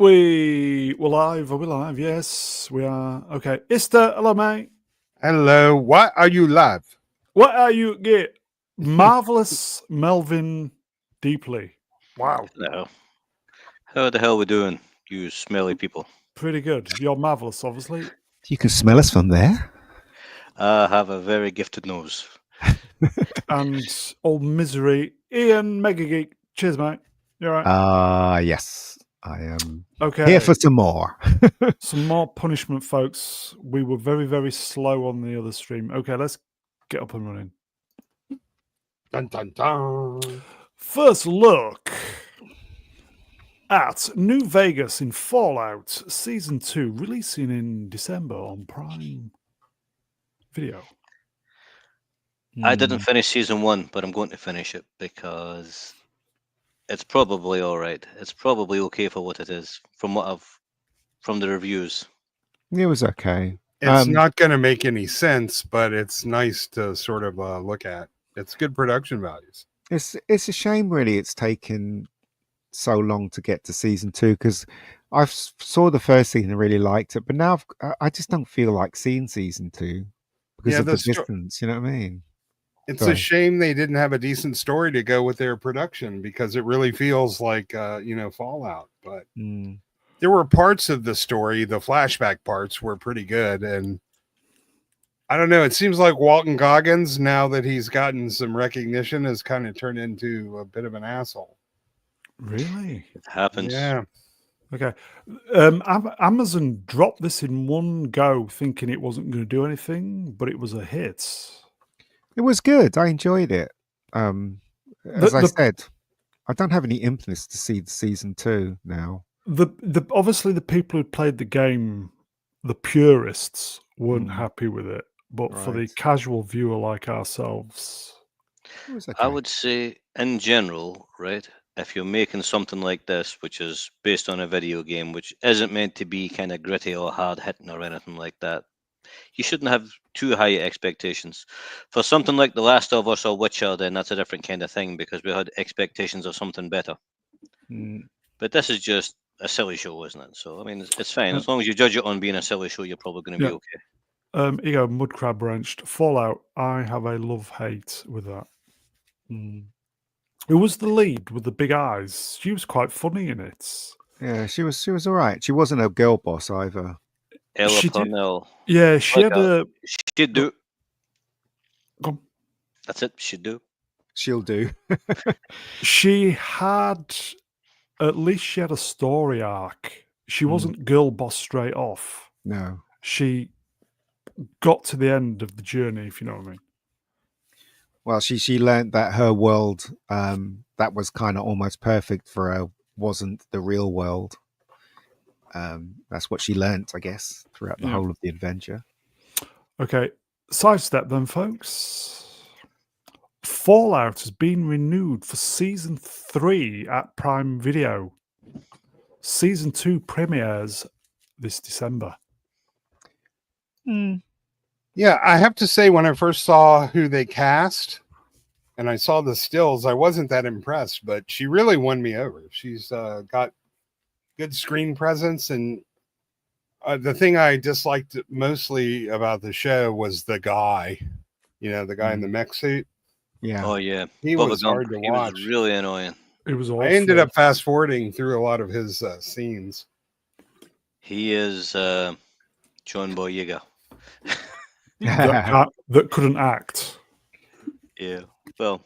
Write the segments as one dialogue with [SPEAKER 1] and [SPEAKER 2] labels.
[SPEAKER 1] We're live. Are we live? Yes, we are. Okay. Ister, hello, mate.
[SPEAKER 2] Hello. What are you live?
[SPEAKER 1] What are you get? Marvelous Melvin Deeply. Wow.
[SPEAKER 3] Hello. How the hell we doing, you smelly people?
[SPEAKER 1] Pretty good. You're marvelous, obviously.
[SPEAKER 4] You can smell us from there.
[SPEAKER 3] I have a very gifted nose.
[SPEAKER 1] And old misery. Ian, Mega Geek. Cheers, mate. You all right?
[SPEAKER 4] Yes. I am
[SPEAKER 1] Okay.
[SPEAKER 4] here for some more.
[SPEAKER 1] Some more punishment, folks. We were very, very slow on the other stream. Okay, let's get up and running.
[SPEAKER 2] Dun, dun, dun.
[SPEAKER 1] First look at New Vegas in Fallout Season 2, releasing in December on Prime Video.
[SPEAKER 3] I didn't finish season 1, but I'm going to finish it because it's probably all right. It's probably okay for what it is from the reviews.
[SPEAKER 4] It was okay.
[SPEAKER 2] It's not going to make any sense, but it's nice to sort of look at. It's good production values.
[SPEAKER 4] It's a shame, really. It's taken so long to get to season 2 because I saw the first season and really liked it, but now I just don't feel like seeing season 2 because of the distance. You know what I mean?
[SPEAKER 2] It's a shame they didn't have a decent story to go with their production because it really feels like Fallout. But there were parts of the story, the flashback parts were pretty good, and I don't know. It seems like Walton Goggins, now that he's gotten some recognition, has kind of turned into a bit of an asshole.
[SPEAKER 1] Really?
[SPEAKER 3] It happens.
[SPEAKER 2] Yeah.
[SPEAKER 1] Okay. Amazon dropped this in one go, thinking it wasn't going to do anything, but it was a hit.
[SPEAKER 4] It was good. I enjoyed it. As I said, I don't have any impetus to see season 2 now.
[SPEAKER 1] Obviously the people who played the game, the purists, weren't happy with it. But for the casual viewer like ourselves,
[SPEAKER 4] it was okay.
[SPEAKER 3] I would say, in general, right, if you're making something like this, which is based on a video game, which isn't meant to be kind of gritty or hard-hitting or anything like that, you shouldn't have too high expectations. For something like The Last of Us or Witcher, then that's a different kind of thing because we had expectations of something better. But this is just a silly show, isn't it? So, I mean, it's fine. As long as you judge it on being a silly show, you're probably going to be okay.
[SPEAKER 1] Ego Mudcrab Wrenched. Fallout, I have a love-hate with that. Who was the lead with the big eyes? She was quite funny in it.
[SPEAKER 4] Yeah, she was all right. She wasn't a girl boss either.
[SPEAKER 3] Ella Parnell.
[SPEAKER 1] Yeah, she had a...
[SPEAKER 3] She'd do.
[SPEAKER 1] Go on.
[SPEAKER 3] That's it. She'd do.
[SPEAKER 4] She'll do.
[SPEAKER 1] She had... At least she had a story arc. She wasn't girl boss straight off.
[SPEAKER 4] No.
[SPEAKER 1] She got to the end of the journey, if you know what I mean.
[SPEAKER 4] Well, she learned that her world that was kind of almost perfect for her wasn't the real world. That's what she learned, I guess, throughout the whole of the adventure. Okay,
[SPEAKER 1] sidestep then, folks. Fallout has been renewed for Season 3 at Prime Video. Season 2 premieres this December.
[SPEAKER 2] Yeah, I have to say, when I first saw who they cast and I saw the stills, I wasn't that impressed, but she really won me over. She's got good screen presence, and the thing I disliked mostly about the show was the guy, the guy in the mech suit.
[SPEAKER 4] Yeah.
[SPEAKER 3] Oh, yeah.
[SPEAKER 2] He was hard to watch.
[SPEAKER 3] He was really annoying.
[SPEAKER 1] It was awful.
[SPEAKER 2] I ended up fast forwarding through a lot of his scenes.
[SPEAKER 3] He is John Boyega.
[SPEAKER 1] that couldn't act.
[SPEAKER 3] Yeah. Well,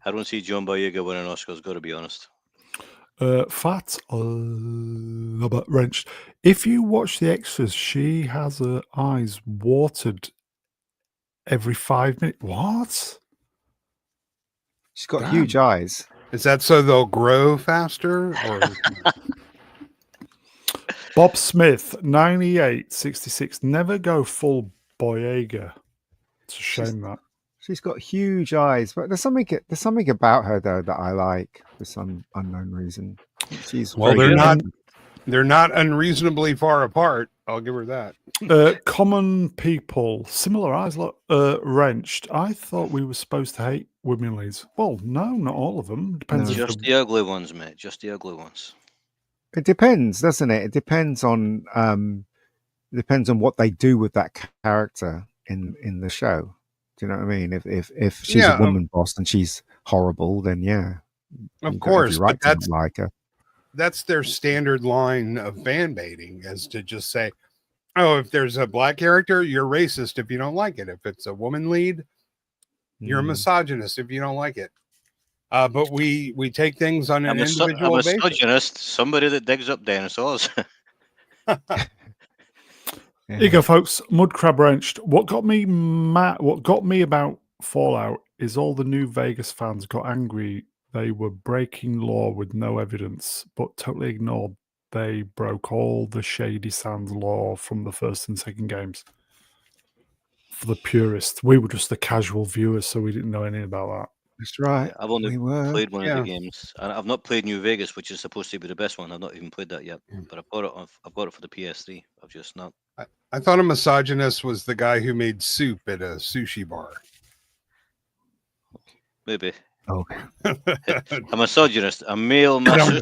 [SPEAKER 3] I don't see John Boyega winning Oscars, got to be honest.
[SPEAKER 1] Fat but wrenched. If you watch the extras, she has her eyes watered every 5 minutes. What?
[SPEAKER 4] She's got huge eyes.
[SPEAKER 2] Is that so they'll grow faster? Or...
[SPEAKER 1] Bob Smith, 9866. Never go full Boyega. It's a shame that.
[SPEAKER 4] She's got huge eyes, but there's something about her though that I like for some unknown reason. She's
[SPEAKER 2] they're not unreasonably far apart. I'll give her that.
[SPEAKER 1] Common people, similar eyes, wrenched. I thought we were supposed to hate women leads. Well, no, not all of them. Depends.
[SPEAKER 3] Just the ugly ones, mate. Just the ugly ones.
[SPEAKER 4] It depends, doesn't it? It depends on what they do with that character in the show. Do you know what I mean? If she's a woman boss and she's horrible, then yeah,
[SPEAKER 2] of course,
[SPEAKER 4] right
[SPEAKER 2] but
[SPEAKER 4] to not like her.
[SPEAKER 2] That's their standard line of fan baiting, is to just say, "Oh, if there's a black character, you're racist if you don't like it. If it's a woman lead, you're a misogynist if you don't like it." But we take things on an individual basis.
[SPEAKER 3] A misogynist, somebody that digs up dinosaurs.
[SPEAKER 1] Here you go, folks. Mudcrab Wrenched. What got me about Fallout is all the new Vegas fans got angry. They were breaking law with no evidence, but totally ignored they broke all the Shady Sands law from the first and second games. For the purists, we were just the casual viewers, so we didn't know anything about that.
[SPEAKER 4] That's right.
[SPEAKER 3] I've only played one of the games, and I've not played New Vegas, which is supposed to be the best one. I've not even played that yet, but I've got it for the PS3. I've just not.
[SPEAKER 2] I thought a misogynist was the guy who made soup at a sushi bar.
[SPEAKER 3] Maybe.
[SPEAKER 4] Okay.
[SPEAKER 3] A misogynist, a male masseuse.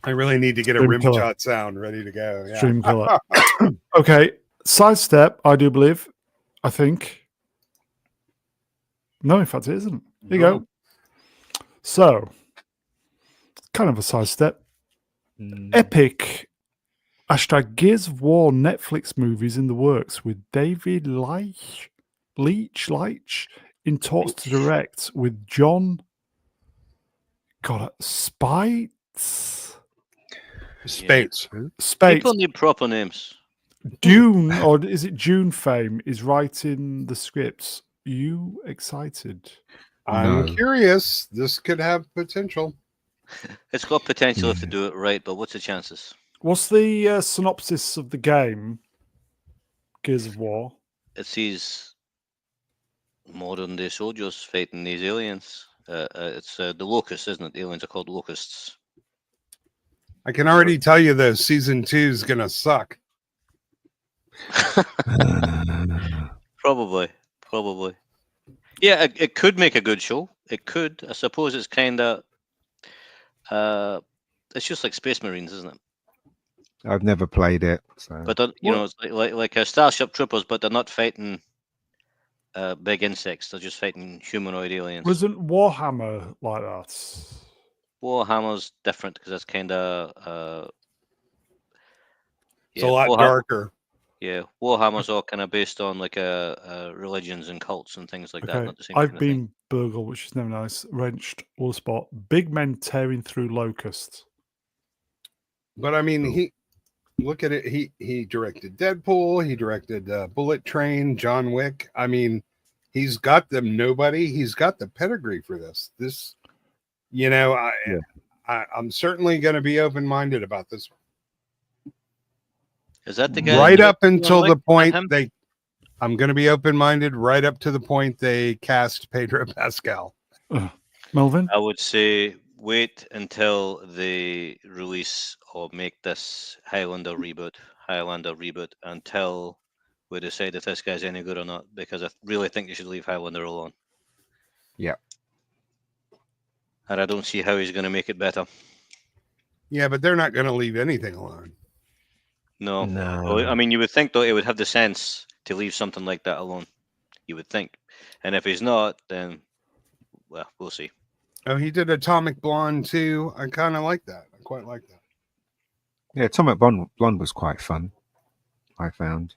[SPEAKER 2] I really need to get a rim shot sound ready to go. Yeah.
[SPEAKER 1] Stream killer. Okay, sidestep. I do believe. I think. No, in fact, it isn't. Here you go. So, kind of a sidestep. Epic. #Gears of War Netflix movies in the works with David Leitch in talks to direct with John. Spates.
[SPEAKER 3] People need proper names.
[SPEAKER 1] Dune, or is it June Fame, is writing the scripts. You excited?
[SPEAKER 2] I'm curious. This could have potential.
[SPEAKER 3] It's got potential if they do it right, but what's the chances?
[SPEAKER 1] What's the synopsis of the game, Gears of War?
[SPEAKER 3] It sees modern day soldiers fighting these aliens. It's the locusts, isn't it? The aliens are called locusts.
[SPEAKER 2] I can already tell you though, season 2 is gonna suck.
[SPEAKER 3] Probably. Yeah, it could make a good show. It could. I suppose it's kind of. It's just like Space Marines, isn't it?
[SPEAKER 4] I've never played it, so.
[SPEAKER 3] But it's like a Starship Troopers, but they're not fighting big insects. They're just fighting humanoid aliens.
[SPEAKER 1] Wasn't Warhammer like that?
[SPEAKER 3] Warhammer's different because it's kind of.
[SPEAKER 2] It's a lot darker.
[SPEAKER 3] Yeah, Warhammer's all kind of based on like religions and cults and things like that. Not the same
[SPEAKER 1] I've been burgled, which is never nice. Wrenched, all spot. Big men tearing through locusts.
[SPEAKER 2] But I mean, he look at it. He directed Deadpool. He directed Bullet Train, John Wick. I mean, he's got them. He's got the pedigree for this. This, I'm certainly going to be open-minded about this one.
[SPEAKER 3] Is that the guy?
[SPEAKER 2] Right up until the point I'm going to be open-minded right up to the point they cast Pedro Pascal.
[SPEAKER 1] Melvin?
[SPEAKER 3] I would say wait until they release or make this Highlander reboot until we decide if this guy's any good or not, because I really think you should leave Highlander alone.
[SPEAKER 4] Yeah.
[SPEAKER 3] And I don't see how he's going to make it better.
[SPEAKER 2] Yeah, but they're not going to leave anything alone.
[SPEAKER 3] No. Well, I mean, you would think, though, he would have the sense to leave something like that alone. You would think. And if he's not, then, well, we'll see.
[SPEAKER 2] Oh, he did Atomic Blonde, too. I kind of like that. I quite like that.
[SPEAKER 4] Yeah, Atomic Blonde was quite fun, I found.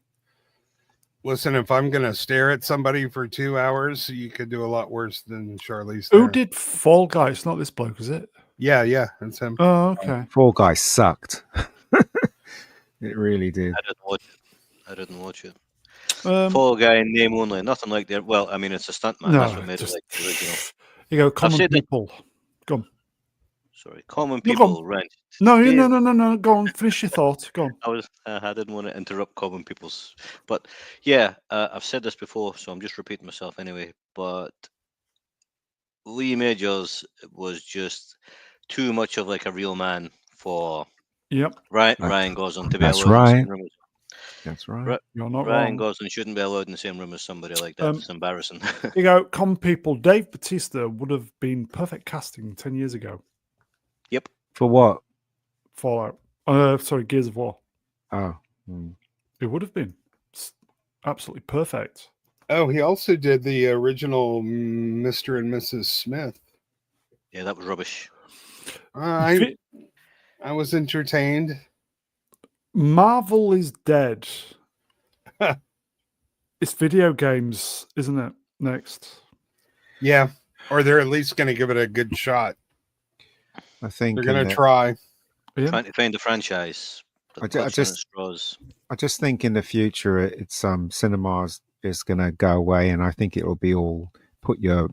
[SPEAKER 2] Listen, if I'm going to stare at somebody for 2 hours, you could do a lot worse than Charlize.
[SPEAKER 1] Who did Fall Guy? It's not this bloke, is it?
[SPEAKER 2] Yeah, that's him.
[SPEAKER 1] Oh, okay.
[SPEAKER 4] Fall Guy sucked. It really did.
[SPEAKER 3] I didn't watch it. Fall Guy in name only, nothing like that. Well, I mean, it's a stuntman.
[SPEAKER 1] No,
[SPEAKER 3] that's what made it like the original.
[SPEAKER 1] You go, common people. Go on.
[SPEAKER 3] Sorry, common people. Right?
[SPEAKER 1] No. Go on. Finish your thought. Go on.
[SPEAKER 3] I didn't want to interrupt common people's, but yeah, I've said this before, so I'm just repeating myself anyway. But Lee Majors was just too much of like a real man for.
[SPEAKER 1] Yep.
[SPEAKER 3] Ryan Gosling to be
[SPEAKER 4] allowed
[SPEAKER 3] in the same room.
[SPEAKER 4] That's right.
[SPEAKER 1] You're not
[SPEAKER 3] Ryan
[SPEAKER 1] wrong.
[SPEAKER 3] Gosling shouldn't be allowed in the same room as somebody like that. It's embarrassing.
[SPEAKER 1] You go, common people. Dave Bautista would have been perfect casting 10 years ago.
[SPEAKER 3] Yep.
[SPEAKER 4] For what?
[SPEAKER 1] Fallout. Sorry, Gears of War.
[SPEAKER 4] Oh,
[SPEAKER 1] It would have been absolutely perfect.
[SPEAKER 2] Oh, he also did the original Mr. and Mrs. Smith.
[SPEAKER 3] Yeah, that was rubbish.
[SPEAKER 2] I was entertained.
[SPEAKER 1] Marvel is dead. It's video games, isn't it? Next.
[SPEAKER 2] Yeah, or they're at least going to give it a good shot.
[SPEAKER 4] I think
[SPEAKER 2] They're going to try.
[SPEAKER 1] Yeah.
[SPEAKER 3] Trying to find a franchise.
[SPEAKER 4] I
[SPEAKER 3] Clutching at straws.
[SPEAKER 4] I just think in the future, it's cinemas is going to go away, and I think it will be all put your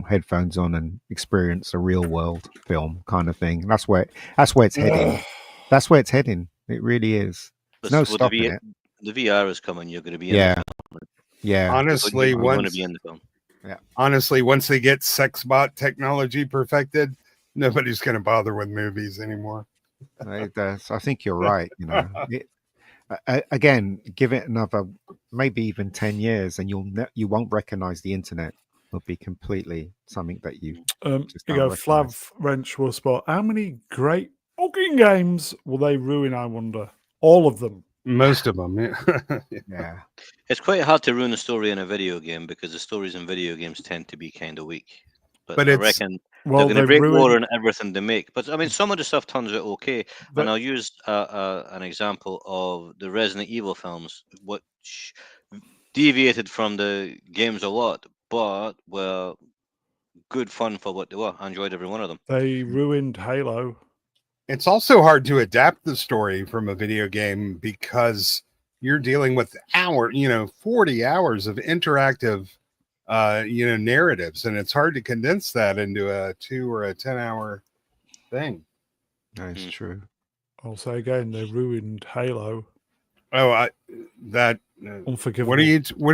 [SPEAKER 4] headphones on and experience a real world film kind of thing. That's where it's heading. That's where it's heading. It really is. There's no stopping it.
[SPEAKER 3] The VR is coming. You're going to be in
[SPEAKER 4] Yeah.
[SPEAKER 3] the film.
[SPEAKER 4] Yeah.
[SPEAKER 2] Honestly,
[SPEAKER 3] you're going to be in the film.
[SPEAKER 4] Yeah.
[SPEAKER 2] Honestly, once they get sex bot technology perfected, nobody's going to bother with movies anymore.
[SPEAKER 4] I think you're right. You know, again, give it another maybe even 10 years, and you won't recognize the internet. It'll be completely something that you just
[SPEAKER 1] you
[SPEAKER 4] don't
[SPEAKER 1] go,
[SPEAKER 4] recognize.
[SPEAKER 1] Flav Wrench will spot. How many great fucking games will they ruin? I wonder. All of them.
[SPEAKER 2] Most of them.
[SPEAKER 4] Yeah.
[SPEAKER 3] It's quite hard to ruin a story in a video game because the stories in video games tend to be kind of weak. But I reckon they're going to break more in everything they make. But I mean, some of the stuff turns out okay. And I'll use an example of the Resident Evil films, which deviated from the games a lot, but were good fun for what they were. I enjoyed every one of them.
[SPEAKER 1] They ruined Halo.
[SPEAKER 2] It's also hard to adapt the story from a video game because you're dealing with 40 hours of interactive, narratives, and it's hard to condense that into a 2 or a 10-hour thing.
[SPEAKER 4] That's true.
[SPEAKER 1] I'll say again, they ruined Halo.
[SPEAKER 2] Oh,
[SPEAKER 1] Unforgivable.
[SPEAKER 2] What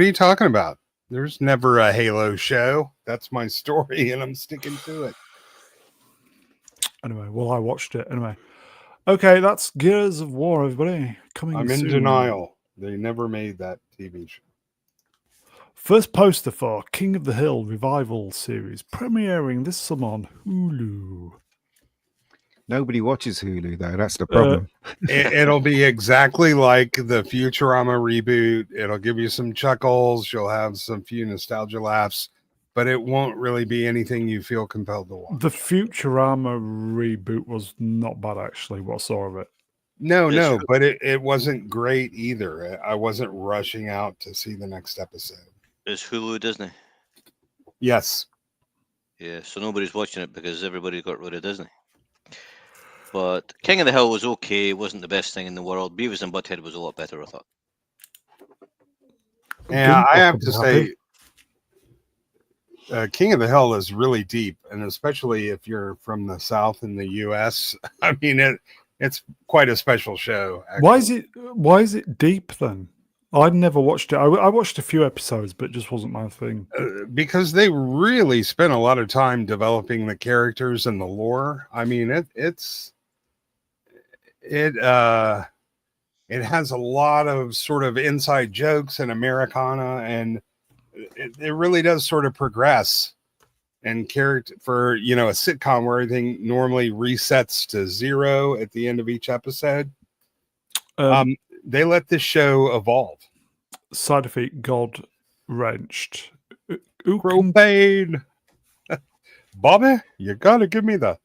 [SPEAKER 2] are you talking about? There's never a Halo show. That's my story, and I'm sticking to it.
[SPEAKER 1] Anyway, well, I watched it. Anyway. Okay, that's Gears of War, everybody.
[SPEAKER 2] I'm in denial. They never made that TV show.
[SPEAKER 1] First poster for King of the Hill revival series premiering this summer on Hulu.
[SPEAKER 4] Nobody watches Hulu, though. That's the problem.
[SPEAKER 2] It'll be exactly like the Futurama reboot. It'll give you some chuckles. You'll have some few nostalgia laughs, but it won't really be anything you feel compelled to watch.
[SPEAKER 1] The Futurama reboot was not bad, actually, what I saw of it.
[SPEAKER 2] No, but it wasn't great either. I wasn't rushing out to see the next episode.
[SPEAKER 3] Is Hulu Disney?
[SPEAKER 2] Yes.
[SPEAKER 3] Yeah, so nobody's watching it because everybody got rid of Disney. But King of the Hill was okay. It wasn't the best thing in the world. Beavis and Butthead was a lot better, I thought.
[SPEAKER 2] Yeah, I have to say, King of the Hill is really deep, and especially if you're from the South in the U.S. I mean, it's quite a special show. Actually.
[SPEAKER 1] Why is it deep then? I'd never watched it. I watched a few episodes, but it just wasn't my thing.
[SPEAKER 2] Because they really spent a lot of time developing the characters and the lore. I mean, it has a lot of sort of inside jokes and Americana, and it really does sort of progress. And character for a sitcom where everything normally resets to 0 at the end of each episode. They let this show evolve.
[SPEAKER 1] Side effect, God wrenched.
[SPEAKER 2] Propane. Bobby, you gotta give me the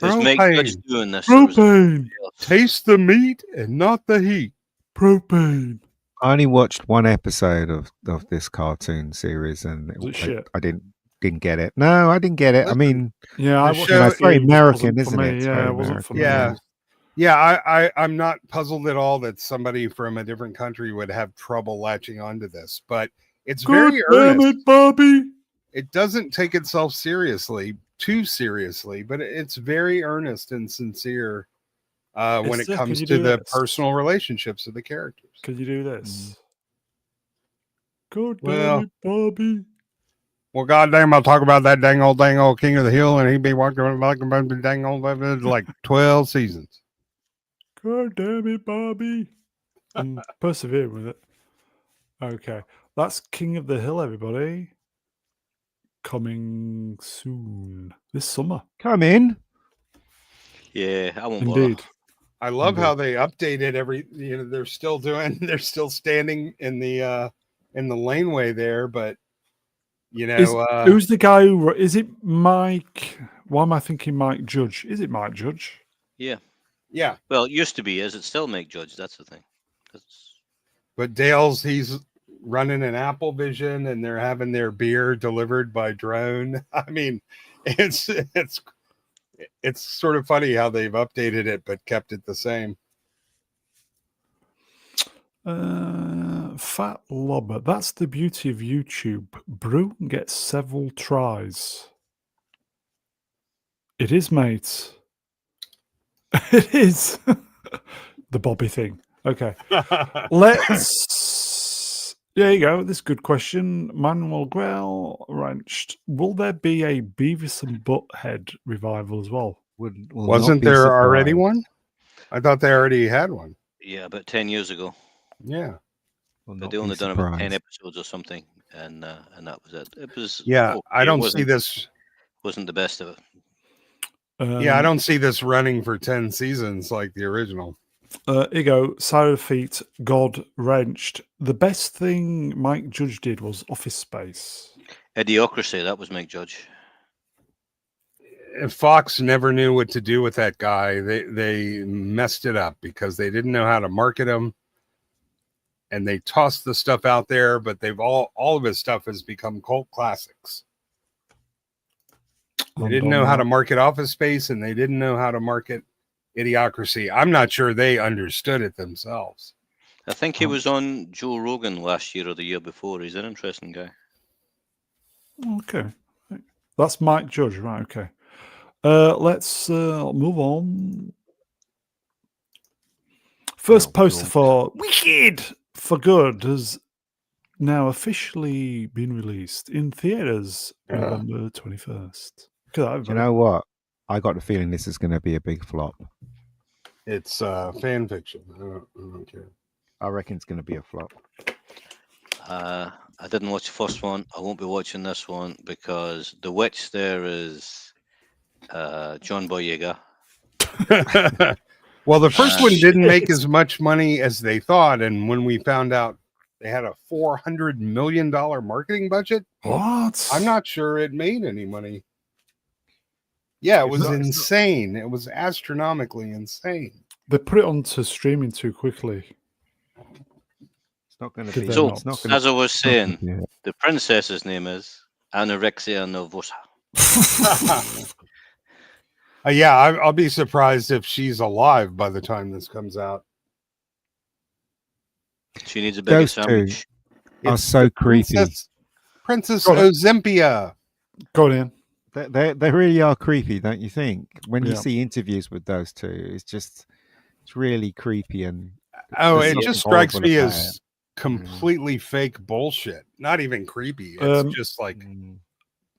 [SPEAKER 3] There's Mike Judge doing this.
[SPEAKER 1] Propane.
[SPEAKER 2] Taste the meat and not the heat.
[SPEAKER 1] Propane.
[SPEAKER 4] I only watched one episode of this cartoon series, and I didn't get it. No, I didn't get it. I mean,
[SPEAKER 1] yeah,
[SPEAKER 4] it's very American, isn't it?
[SPEAKER 1] Yeah, it wasn't for me.
[SPEAKER 2] Yeah, I'm not puzzled at all that somebody from a different country would have trouble latching onto this, but it's very earnest.
[SPEAKER 1] Damn it, Bobby.
[SPEAKER 2] It doesn't take itself too seriously, but it's very earnest and sincere when it comes to the personal relationships of the characters.
[SPEAKER 1] Could you do this? God damn it, Bobby.
[SPEAKER 2] Well, goddamn, I'll talk about that dang old King of the Hill, and he'd be walking around like the dang old like 12 seasons.
[SPEAKER 1] God damn it, Bobby. I'm persevering with it. Okay. That's King of the Hill, everybody. Coming soon. This summer.
[SPEAKER 4] Come in.
[SPEAKER 3] Yeah, I won't bother.
[SPEAKER 1] Indeed.
[SPEAKER 2] I love
[SPEAKER 1] Indeed.
[SPEAKER 2] how they updated they're still standing in the laneway there, but
[SPEAKER 1] Who's the guy who? Is it Mike? Why am I thinking Mike Judge? Is it Mike Judge?
[SPEAKER 3] Yeah.
[SPEAKER 2] yeah,
[SPEAKER 3] Well, it used to be. Is it still Mike Judge? That's the thing.
[SPEAKER 2] but he's running an Apple Vision and they're having their beer delivered by drone. I mean, it's sort of funny how they've updated it but kept it the same.
[SPEAKER 1] Fat Lobber. That's the beauty of YouTube. Brew gets several tries. It is, mate. It is. The Bobby thing. Okay. Let's. There you go. This is a good question. Manuel Grell wrenched. Will there be a Beavis and Butthead revival as well?
[SPEAKER 4] Will
[SPEAKER 2] Wasn't
[SPEAKER 4] not be
[SPEAKER 2] there already
[SPEAKER 4] surprised.
[SPEAKER 2] one? I thought they already had one.
[SPEAKER 3] Yeah, about 10 years ago.
[SPEAKER 2] Yeah.
[SPEAKER 4] Will
[SPEAKER 3] But
[SPEAKER 4] not
[SPEAKER 3] they
[SPEAKER 4] be
[SPEAKER 3] only done about 10
[SPEAKER 4] surprised.
[SPEAKER 3] episodes or something, and that was it. It was
[SPEAKER 2] Yeah,
[SPEAKER 3] okay.
[SPEAKER 2] I
[SPEAKER 3] It
[SPEAKER 2] don't see this.
[SPEAKER 3] wasn't the best of it.
[SPEAKER 2] Yeah, I don't see this running for 10 seasons like the original.
[SPEAKER 1] Here you go. Sarah Feet, God wrenched. The best thing Mike Judge did was Office Space.
[SPEAKER 3] Idiocracy, that was Mike Judge.
[SPEAKER 2] Fox never knew what to do with that guy. They messed it up because they didn't know how to market him, and they tossed the stuff out there. But they've all of his stuff has become cult classics. They didn't know how to market Office Space, and they didn't know how to market Idiocracy. I'm not sure they understood it themselves.
[SPEAKER 3] I think he was on Joe Rogan last year or the year before. He's an interesting guy.
[SPEAKER 1] Okay. That's Mike Judge, right? Okay. Let's move on. First poster for Wicked for Good has now officially been released in theaters November 21st.
[SPEAKER 4] Do you know what? I got the feeling this is going to be a big flop.
[SPEAKER 2] It's fan fiction. I don't care.
[SPEAKER 4] I reckon it's going to be a flop.
[SPEAKER 3] I didn't watch the first one. I won't be watching this one because the witch there is John Boyega.
[SPEAKER 2] Well, the first one didn't make as much money as they thought, and when we found out they had a $400 million marketing budget,
[SPEAKER 1] what?
[SPEAKER 2] I'm not sure it made any money. Yeah, it was insane. It was astronomically insane.
[SPEAKER 1] They put it onto streaming too quickly.
[SPEAKER 4] It's not going to be.
[SPEAKER 3] So,
[SPEAKER 4] it's not gonna,
[SPEAKER 3] as I was saying, the princess's name is Anorexia Nervosa.
[SPEAKER 2] Yeah, I'll be surprised if she's alive by the time this comes out.
[SPEAKER 3] She needs a bigger sandwich.
[SPEAKER 4] Are so creepy.
[SPEAKER 2] Princess Ozympia.
[SPEAKER 1] Go on in.
[SPEAKER 4] They really are creepy, don't you think? When you see interviews with those two, it's really creepy and
[SPEAKER 2] it just strikes me as completely fake bullshit. Not even creepy. It's just like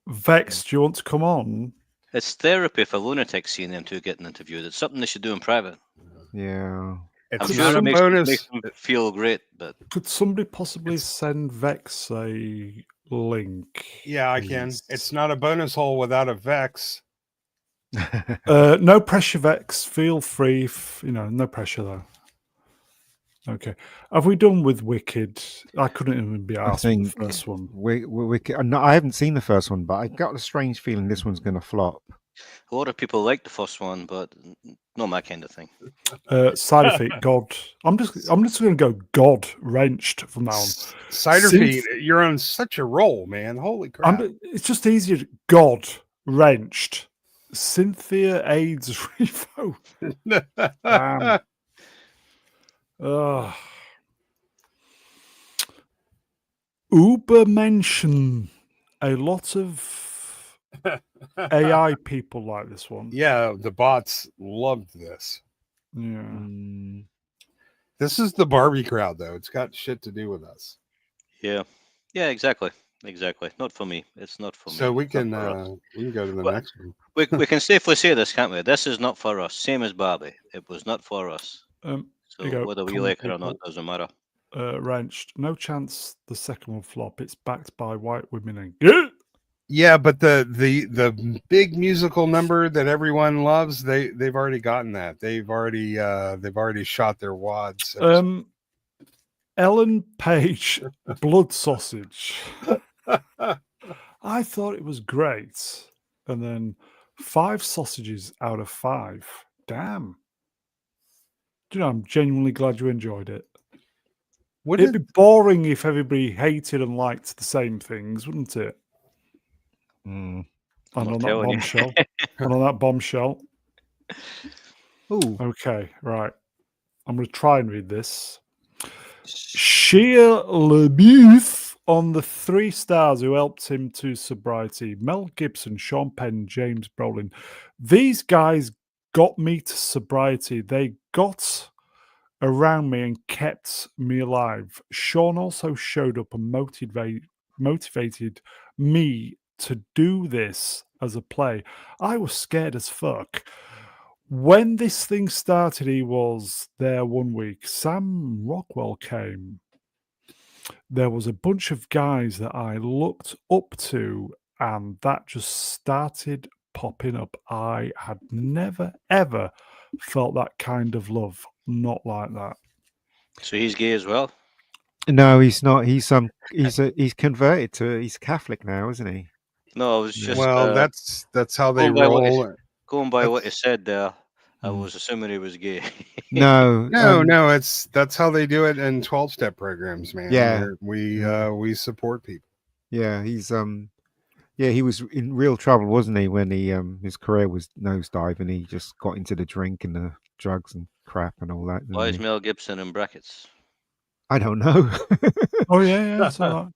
[SPEAKER 1] Vex, do you want to come on?
[SPEAKER 3] It's therapy for lunatics seeing them two getting interviewed. It's something they should do in private.
[SPEAKER 4] Yeah.
[SPEAKER 2] It's
[SPEAKER 3] I'm sure it makes them feel great, but
[SPEAKER 1] could somebody possibly send Vex a link?
[SPEAKER 2] Yeah, I can. It's not a bonus hole without a Vex.
[SPEAKER 1] No pressure, Vex. Feel free. No pressure though. Okay. Have we done with Wicked? I couldn't even be asked for the first one.
[SPEAKER 4] No, I haven't seen the first one, but I got a strange feeling this one's going to flop.
[SPEAKER 3] A lot of people like the first one, but not my kind of thing.
[SPEAKER 1] Side effect, God. I'm just going to go God wrenched from now on.
[SPEAKER 2] Cider feet, you're on such a roll, man. Holy crap!
[SPEAKER 1] It's just easier. God wrenched. Cynthia AIDS Revo. Uber mention a lot of AI people like this one.
[SPEAKER 2] Yeah, the bots loved this.
[SPEAKER 1] Yeah.
[SPEAKER 2] This is the Barbie crowd, though. It's got shit to do with us.
[SPEAKER 3] Yeah, exactly. Not for me. It's not for me.
[SPEAKER 2] So we can go to the next one.
[SPEAKER 3] We can safely say this, can't we? This is not for us. Same as Barbie. It was not for us. So whether we like it or not doesn't matter.
[SPEAKER 1] Wrenched. No chance the second one flop. It's backed by white women and
[SPEAKER 2] Yeah, but the big musical number that everyone loves, they've already gotten that. They've already shot their wads.
[SPEAKER 1] Ellen Page, Blood Sausage. I thought it was great. And then 5 sausages out of 5. Damn. Do you know, I'm genuinely glad you enjoyed it. It'd be boring if everybody hated and liked the same things, wouldn't it?
[SPEAKER 4] Mm.
[SPEAKER 1] And
[SPEAKER 3] I'm
[SPEAKER 1] on that
[SPEAKER 3] telling you.
[SPEAKER 1] bombshell. And on that bombshell.
[SPEAKER 4] Ooh.
[SPEAKER 1] Okay, right. I'm going to try and read this. Shia LaBeouf on the 3 stars who helped him to sobriety. Mel Gibson, Sean Penn, James Brolin. These guys got me to sobriety. They got around me and kept me alive. Sean also showed up and motivated me to do this as a play. I was scared as fuck. When this thing started, he was there 1 week. Sam Rockwell came. There was a bunch of guys that I looked up to, and that just started popping up. I had never, ever felt that kind of love. Not like that.
[SPEAKER 3] So he's gay as well?
[SPEAKER 4] No, he's not. He's converted to. He's Catholic now, isn't he?
[SPEAKER 3] No, I was just
[SPEAKER 2] Well, that's how they
[SPEAKER 3] going by what
[SPEAKER 2] roll.
[SPEAKER 3] going by what he
[SPEAKER 2] That's-
[SPEAKER 3] said there. I
[SPEAKER 4] Mm.
[SPEAKER 3] was assuming he was gay.
[SPEAKER 4] No,
[SPEAKER 2] No, that's how they do it in 12-step programs, man.
[SPEAKER 4] Yeah.
[SPEAKER 2] We support people.
[SPEAKER 4] Yeah, he was in real trouble, wasn't he, when his career was nosedive and he just got into the drink and the drugs and crap and all that.
[SPEAKER 3] Why is
[SPEAKER 4] didn't he?
[SPEAKER 3] Mel Gibson in brackets?
[SPEAKER 4] I don't know.
[SPEAKER 1] Oh yeah, so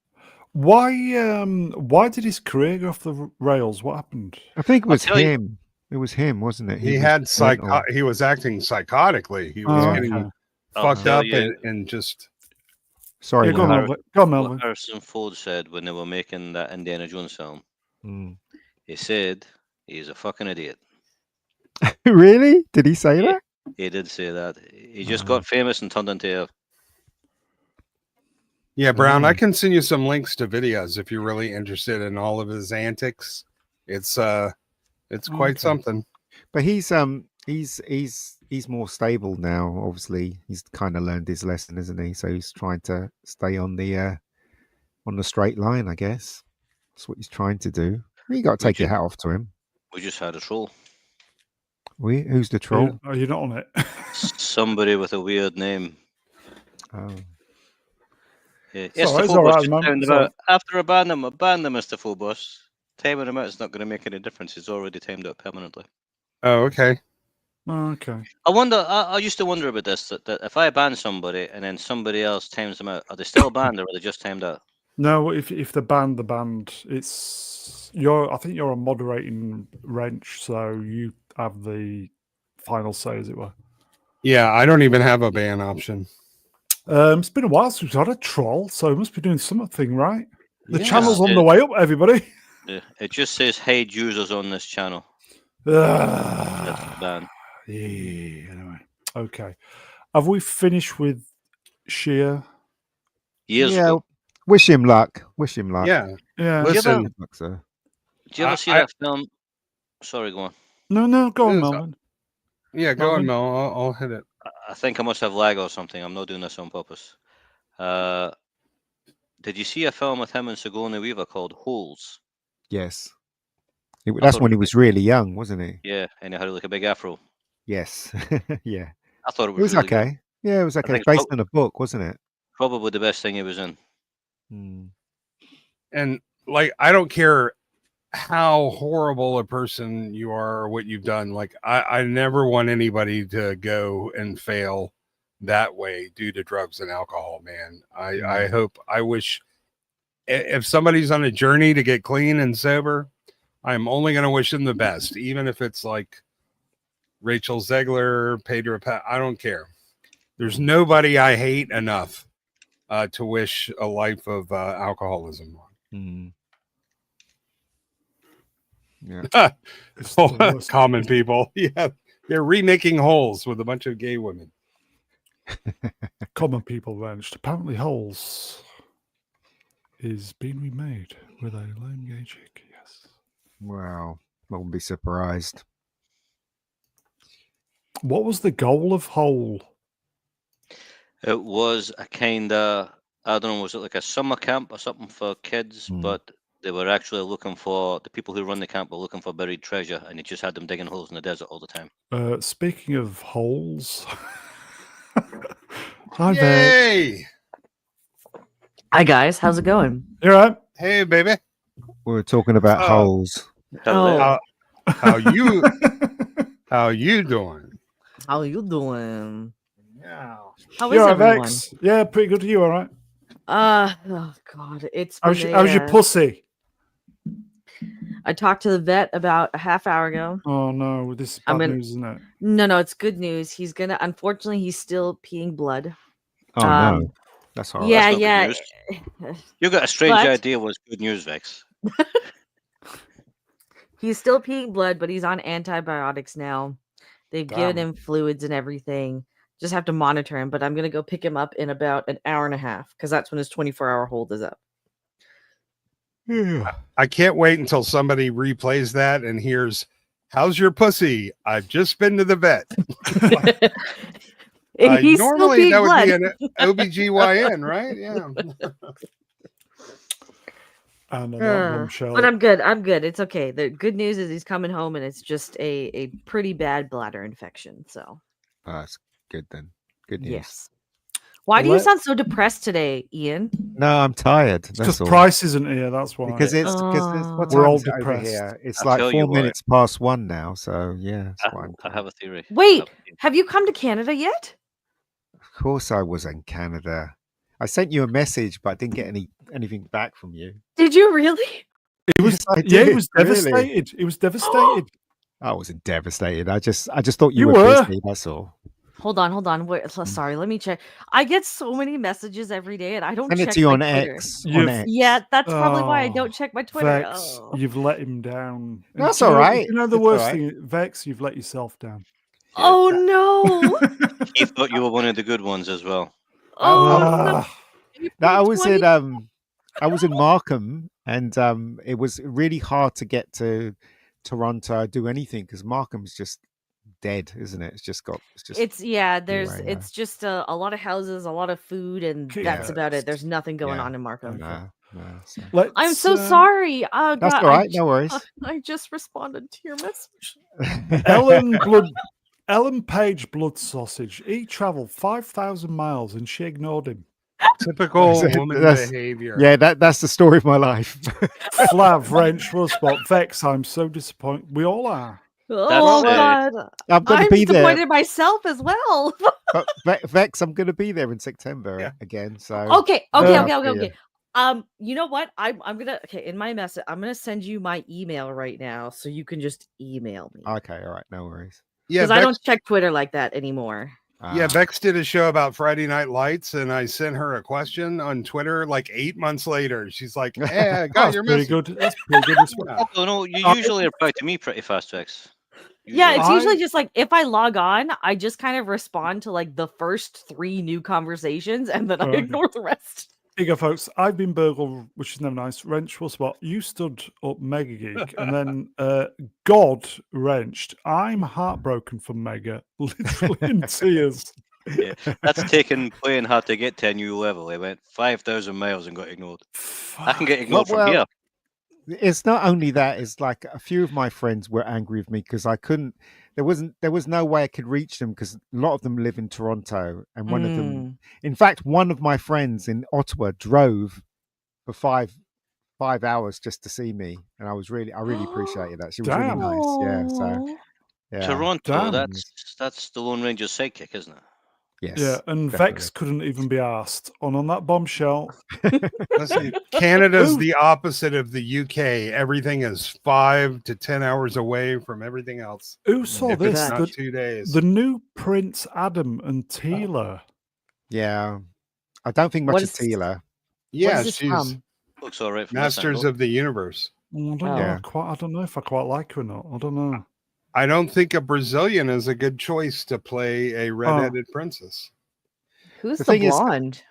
[SPEAKER 1] why did his career go off the rails? What happened?
[SPEAKER 4] I think it
[SPEAKER 3] I'll
[SPEAKER 4] was
[SPEAKER 3] tell you-
[SPEAKER 4] him. It was him, wasn't it?
[SPEAKER 2] He
[SPEAKER 4] was
[SPEAKER 2] had
[SPEAKER 4] mental.
[SPEAKER 2] he was acting psychotically. He was
[SPEAKER 1] Oh,
[SPEAKER 2] getting
[SPEAKER 1] okay.
[SPEAKER 3] I'll
[SPEAKER 2] fucked
[SPEAKER 3] tell
[SPEAKER 2] up
[SPEAKER 3] you
[SPEAKER 2] and just
[SPEAKER 4] Sorry,
[SPEAKER 1] Yeah, go on,
[SPEAKER 4] Mel.
[SPEAKER 1] Melvin. Go on,
[SPEAKER 3] what
[SPEAKER 1] Melvin.
[SPEAKER 3] Harrison Ford said when they were making that Indiana Jones film.
[SPEAKER 4] Mm.
[SPEAKER 3] He said he's a fucking idiot.
[SPEAKER 4] Really? Did he say
[SPEAKER 3] Yeah.
[SPEAKER 4] that?
[SPEAKER 3] He did say that. He just
[SPEAKER 4] Wow.
[SPEAKER 3] got famous and turned into a
[SPEAKER 2] Yeah, Brown,
[SPEAKER 4] Oh.
[SPEAKER 2] I can send you some links to videos if you're really interested in all of his antics. It's quite
[SPEAKER 1] Okay.
[SPEAKER 2] something.
[SPEAKER 4] But he's more stable now. Obviously, he's kind of learned his lesson, isn't he? So he's trying to stay on the straight line, I guess. That's what he's trying to do. You got to take your hat off to him.
[SPEAKER 3] we just had a troll.
[SPEAKER 4] Who's the troll?
[SPEAKER 1] Are you not on it?
[SPEAKER 3] Somebody with a weird name.
[SPEAKER 4] Oh,
[SPEAKER 3] Yeah.
[SPEAKER 1] It's all right,
[SPEAKER 3] Esther
[SPEAKER 1] it's all
[SPEAKER 3] Phobos
[SPEAKER 1] right,
[SPEAKER 3] just
[SPEAKER 1] man.
[SPEAKER 3] timed
[SPEAKER 1] It's
[SPEAKER 3] him
[SPEAKER 1] all
[SPEAKER 3] out. After abandon Mr. Phobos. Timing him out is not going to make any difference. He's already timed out permanently.
[SPEAKER 2] Oh, okay.
[SPEAKER 1] Okay.
[SPEAKER 3] I wonder. I used to wonder about this. That if I ban somebody and then somebody else times them out, are they still banned or are they just timed out?
[SPEAKER 1] No, if the band, it's I think you're a moderating wrench, so you have the final say, as it were.
[SPEAKER 2] Yeah, I don't even have a ban option.
[SPEAKER 1] It's been a while since we've had a troll, so it must be doing something right. The
[SPEAKER 2] Yeah.
[SPEAKER 1] channel's on the way up, everybody.
[SPEAKER 3] Yeah, it just says hide users on this channel. That's the ban.
[SPEAKER 1] Yeah, anyway. Okay. Have we finished with Sheer?
[SPEAKER 3] Years
[SPEAKER 4] yeah.
[SPEAKER 3] ago.
[SPEAKER 4] Wish him luck. Wish him luck.
[SPEAKER 2] Yeah.
[SPEAKER 1] Yeah.
[SPEAKER 2] Listen,
[SPEAKER 4] Good luck, sir.
[SPEAKER 3] Do you ever see that film? Sorry, go on.
[SPEAKER 1] No, go on,
[SPEAKER 2] Yes,
[SPEAKER 1] Melvin.
[SPEAKER 2] yeah, go on,
[SPEAKER 1] Melvin?
[SPEAKER 2] Mel. I'll hit it.
[SPEAKER 3] I think I must have lag or something. I'm not doing this on purpose. Did you see a film with him and Sigourney Weaver called Holes?
[SPEAKER 4] Yes.
[SPEAKER 3] I
[SPEAKER 4] That's
[SPEAKER 3] thought
[SPEAKER 4] when
[SPEAKER 3] it
[SPEAKER 4] he was really young, wasn't he?
[SPEAKER 3] Yeah, and he had like a big afro.
[SPEAKER 4] Yes. Yeah.
[SPEAKER 3] I thought it
[SPEAKER 4] It
[SPEAKER 3] was
[SPEAKER 4] was
[SPEAKER 3] really good.
[SPEAKER 4] okay. Yeah, it was okay.
[SPEAKER 3] think
[SPEAKER 4] It's based on a book, wasn't it?
[SPEAKER 3] Probably the best thing he was in.
[SPEAKER 4] Mm.
[SPEAKER 2] And like, I don't care how horrible a person you are or what you've done. Like, I never want anybody to go and fail that way due to drugs and alcohol, man. I wish if somebody's on a journey to get clean and sober, I'm only going to wish them the best, even if it's like Rachel Zegler, Pedro Pat. I don't care. There's nobody I hate enough to wish a life of alcoholism on.
[SPEAKER 4] Mm. Yeah.
[SPEAKER 1] It's the worst.
[SPEAKER 2] Common people. Yeah. They're remaking Holes with a bunch of gay women.
[SPEAKER 1] Common people wrenched. Apparently, Holes is being remade with a lame gay chick. Yes.
[SPEAKER 4] Wow. I wouldn't be surprised.
[SPEAKER 1] What was the goal of Hole?
[SPEAKER 3] It was a kind of, I don't know, was it like a summer camp or something for kids?
[SPEAKER 4] Hmm.
[SPEAKER 3] But they were actually looking for, the people who run the camp were looking for buried treasure, and he just had them digging holes in the desert all the time.
[SPEAKER 1] Speaking of holes, hi Vex.
[SPEAKER 2] Yay!
[SPEAKER 5] Hi guys, how's it going?
[SPEAKER 1] You all right?
[SPEAKER 2] Hey, baby.
[SPEAKER 4] We were talking about holes.
[SPEAKER 3] Hello.
[SPEAKER 2] How you doing?
[SPEAKER 5] How you doing?
[SPEAKER 2] Yeah.
[SPEAKER 5] How
[SPEAKER 1] You
[SPEAKER 5] is
[SPEAKER 1] all right,
[SPEAKER 5] everyone?
[SPEAKER 1] Vex? Yeah, pretty good. You all right?
[SPEAKER 5] Oh god, it's been
[SPEAKER 1] How's your pussy?
[SPEAKER 5] I talked to the vet about a half hour ago.
[SPEAKER 1] Oh no, this is bad news, isn't it?
[SPEAKER 5] No, it's good news. Unfortunately, he's still peeing blood.
[SPEAKER 4] Oh no. That's horrible.
[SPEAKER 5] Yeah,
[SPEAKER 3] That's not good news. You got a strange
[SPEAKER 5] But-
[SPEAKER 3] idea what's good news, Vex.
[SPEAKER 5] He's still peeing blood, but he's on antibiotics now. They've given him fluids and everything. Just have to monitor him, but I'm gonna go pick him up in about an hour and a half because that's when his 24-hour hold is up.
[SPEAKER 2] I can't wait until somebody replays that and hears, "How's your pussy? I've just been to the vet."
[SPEAKER 5] He's still
[SPEAKER 2] normally
[SPEAKER 5] peeing
[SPEAKER 2] that would
[SPEAKER 5] blood.
[SPEAKER 2] be an OBGYN, right? Yeah.
[SPEAKER 1] And on that bombshell.
[SPEAKER 5] But I'm good. It's okay. The good news is he's coming home, and it's just a pretty bad bladder infection. So
[SPEAKER 4] That's good then. Good news.
[SPEAKER 5] yes. Why do you sound so depressed today, Ian?
[SPEAKER 4] No, I'm tired.
[SPEAKER 1] Because
[SPEAKER 4] That's all.
[SPEAKER 1] Price isn't here, that's why.
[SPEAKER 4] Because it's what
[SPEAKER 1] We're
[SPEAKER 4] time
[SPEAKER 1] all
[SPEAKER 4] is it over
[SPEAKER 1] depressed.
[SPEAKER 4] here? It's
[SPEAKER 3] I'll
[SPEAKER 4] like
[SPEAKER 3] tell you
[SPEAKER 4] 4
[SPEAKER 3] why.
[SPEAKER 4] minutes past 1 now. So yeah, that's why I'm
[SPEAKER 3] I have a theory.
[SPEAKER 5] Wait, have you come to Canada yet?
[SPEAKER 4] Of course, I was in Canada. I sent you a message, but I didn't get anything back from you.
[SPEAKER 5] Did you really?
[SPEAKER 1] He was,
[SPEAKER 4] Yes, I
[SPEAKER 1] yeah, he
[SPEAKER 4] did,
[SPEAKER 1] was
[SPEAKER 4] really.
[SPEAKER 1] devastated. He was devastated.
[SPEAKER 4] I wasn't devastated. I just thought
[SPEAKER 1] You
[SPEAKER 4] you
[SPEAKER 1] were.
[SPEAKER 4] busy. That's all.
[SPEAKER 5] Hold on. Wait, sorry, let me check. I get so many messages every day, and I don't
[SPEAKER 4] Send it
[SPEAKER 5] check
[SPEAKER 4] to you
[SPEAKER 5] my
[SPEAKER 4] on
[SPEAKER 5] Twitter.
[SPEAKER 4] X.
[SPEAKER 1] You've-
[SPEAKER 4] On X.
[SPEAKER 5] Yeah, that's probably why I
[SPEAKER 1] Oh,
[SPEAKER 5] don't check my Twitter.
[SPEAKER 1] Vex,
[SPEAKER 5] Oh.
[SPEAKER 1] you've let him down. And
[SPEAKER 4] That's
[SPEAKER 1] do you
[SPEAKER 4] all
[SPEAKER 1] know-
[SPEAKER 4] right.
[SPEAKER 1] You know the
[SPEAKER 4] It's all
[SPEAKER 1] worst
[SPEAKER 4] right.
[SPEAKER 1] thing, Vex, you've let yourself down.
[SPEAKER 5] Oh no!
[SPEAKER 3] He thought you were one of the good ones as well.
[SPEAKER 5] Oh no!
[SPEAKER 1] Ah,
[SPEAKER 4] No, I was
[SPEAKER 5] 20.
[SPEAKER 4] in Markham, and it was really hard to get to Toronto, do anything because Markham's just dead, isn't it? It's just
[SPEAKER 5] It's there's
[SPEAKER 4] anyway,
[SPEAKER 5] it's just a lot of houses, a lot of food, and
[SPEAKER 1] Yeah.
[SPEAKER 5] that's about it. There's nothing going
[SPEAKER 4] Yeah.
[SPEAKER 5] on in Markham.
[SPEAKER 1] Okay.
[SPEAKER 4] no, so.
[SPEAKER 5] I'm so
[SPEAKER 1] let's,
[SPEAKER 5] sorry. Oh
[SPEAKER 4] That's
[SPEAKER 5] god,
[SPEAKER 4] all right. No worries.
[SPEAKER 5] I just responded to your message.
[SPEAKER 1] Ellen Page Blood Sausage. He travelled 5,000 miles and she ignored him.
[SPEAKER 2] Typical
[SPEAKER 4] That's-
[SPEAKER 2] woman
[SPEAKER 4] that's-
[SPEAKER 2] behavior.
[SPEAKER 4] Yeah, that's the story of my life.
[SPEAKER 1] Flav, Wrench, Spot, Vex, I'm so disappointed. We all are.
[SPEAKER 5] Oh
[SPEAKER 3] That's
[SPEAKER 5] god,
[SPEAKER 4] I'm going
[SPEAKER 5] I'm
[SPEAKER 4] to be there.
[SPEAKER 5] disappointed myself as well.
[SPEAKER 4] But Vex, I'm going to be there in September again. So
[SPEAKER 5] Okay.
[SPEAKER 4] Yeah.
[SPEAKER 5] You know what? I'm gonna in my message. I'm gonna send you my email right now, so you can just email me
[SPEAKER 4] Okay, all right, no worries.
[SPEAKER 2] Yeah,
[SPEAKER 5] because I
[SPEAKER 2] Bex,
[SPEAKER 5] don't check Twitter like that anymore.
[SPEAKER 2] Bex did a show about Friday Night Lights, and I sent her a question on Twitter like 8 months later. She's like, "Hey, I got
[SPEAKER 1] That's
[SPEAKER 2] your
[SPEAKER 1] pretty
[SPEAKER 2] message."
[SPEAKER 1] good. That's pretty good as well.
[SPEAKER 3] I don't know. You usually reply to me pretty fast, Vex.
[SPEAKER 5] Yeah, it's
[SPEAKER 1] I-
[SPEAKER 5] usually just like if I log on, I just kind of respond to like the first 3 new conversations, and then I
[SPEAKER 1] Okay.
[SPEAKER 5] ignore the rest.
[SPEAKER 1] Here you go, folks. I've been burgled, which is never nice. Wrench, Spot. You stood up Mega Geek, and then God wrenched. I'm heartbroken for Mega, literally in tears.
[SPEAKER 3] Yeah, that's taken playing hard to get to a new level. I went 5,000 miles and got ignored. I can get ignored from here.
[SPEAKER 4] It's not only that, it's like a few of my friends were angry with me because I couldn't there was no way I could reach them because a lot of them live in Toronto, and one of them, in fact, one of my friends in Ottawa drove for five hours just to see me, and I really appreciated that. She was really
[SPEAKER 1] Damn.
[SPEAKER 4] nice. Yeah, so yeah.
[SPEAKER 3] Toronto,
[SPEAKER 1] Damn.
[SPEAKER 3] that's the Lone Ranger's sidekick, isn't it?
[SPEAKER 4] Yes.
[SPEAKER 1] Yeah, and Vex couldn't even be asked. And on that bombshell,
[SPEAKER 2] Listen, Canada's the opposite of the UK. Everything is 5 to 10 hours away from everything else.
[SPEAKER 1] who saw
[SPEAKER 2] If
[SPEAKER 1] this?
[SPEAKER 2] it's not
[SPEAKER 1] The,
[SPEAKER 2] 2 days.
[SPEAKER 1] the new Prince Adam and Tila.
[SPEAKER 4] Yeah. I don't think much
[SPEAKER 5] What
[SPEAKER 4] of
[SPEAKER 5] is-
[SPEAKER 4] Tila.
[SPEAKER 2] Yeah,
[SPEAKER 5] What is this
[SPEAKER 2] she's
[SPEAKER 5] from?
[SPEAKER 3] Looks all right from this
[SPEAKER 2] Masters
[SPEAKER 3] angle.
[SPEAKER 2] of the Universe.
[SPEAKER 1] I don't know.
[SPEAKER 4] Yeah.
[SPEAKER 1] I don't know if I quite like her or not. I don't know.
[SPEAKER 2] I don't think a Brazilian is a good choice to play a redheaded princess.
[SPEAKER 5] Who's
[SPEAKER 4] The
[SPEAKER 5] the
[SPEAKER 4] thing is-
[SPEAKER 5] blonde?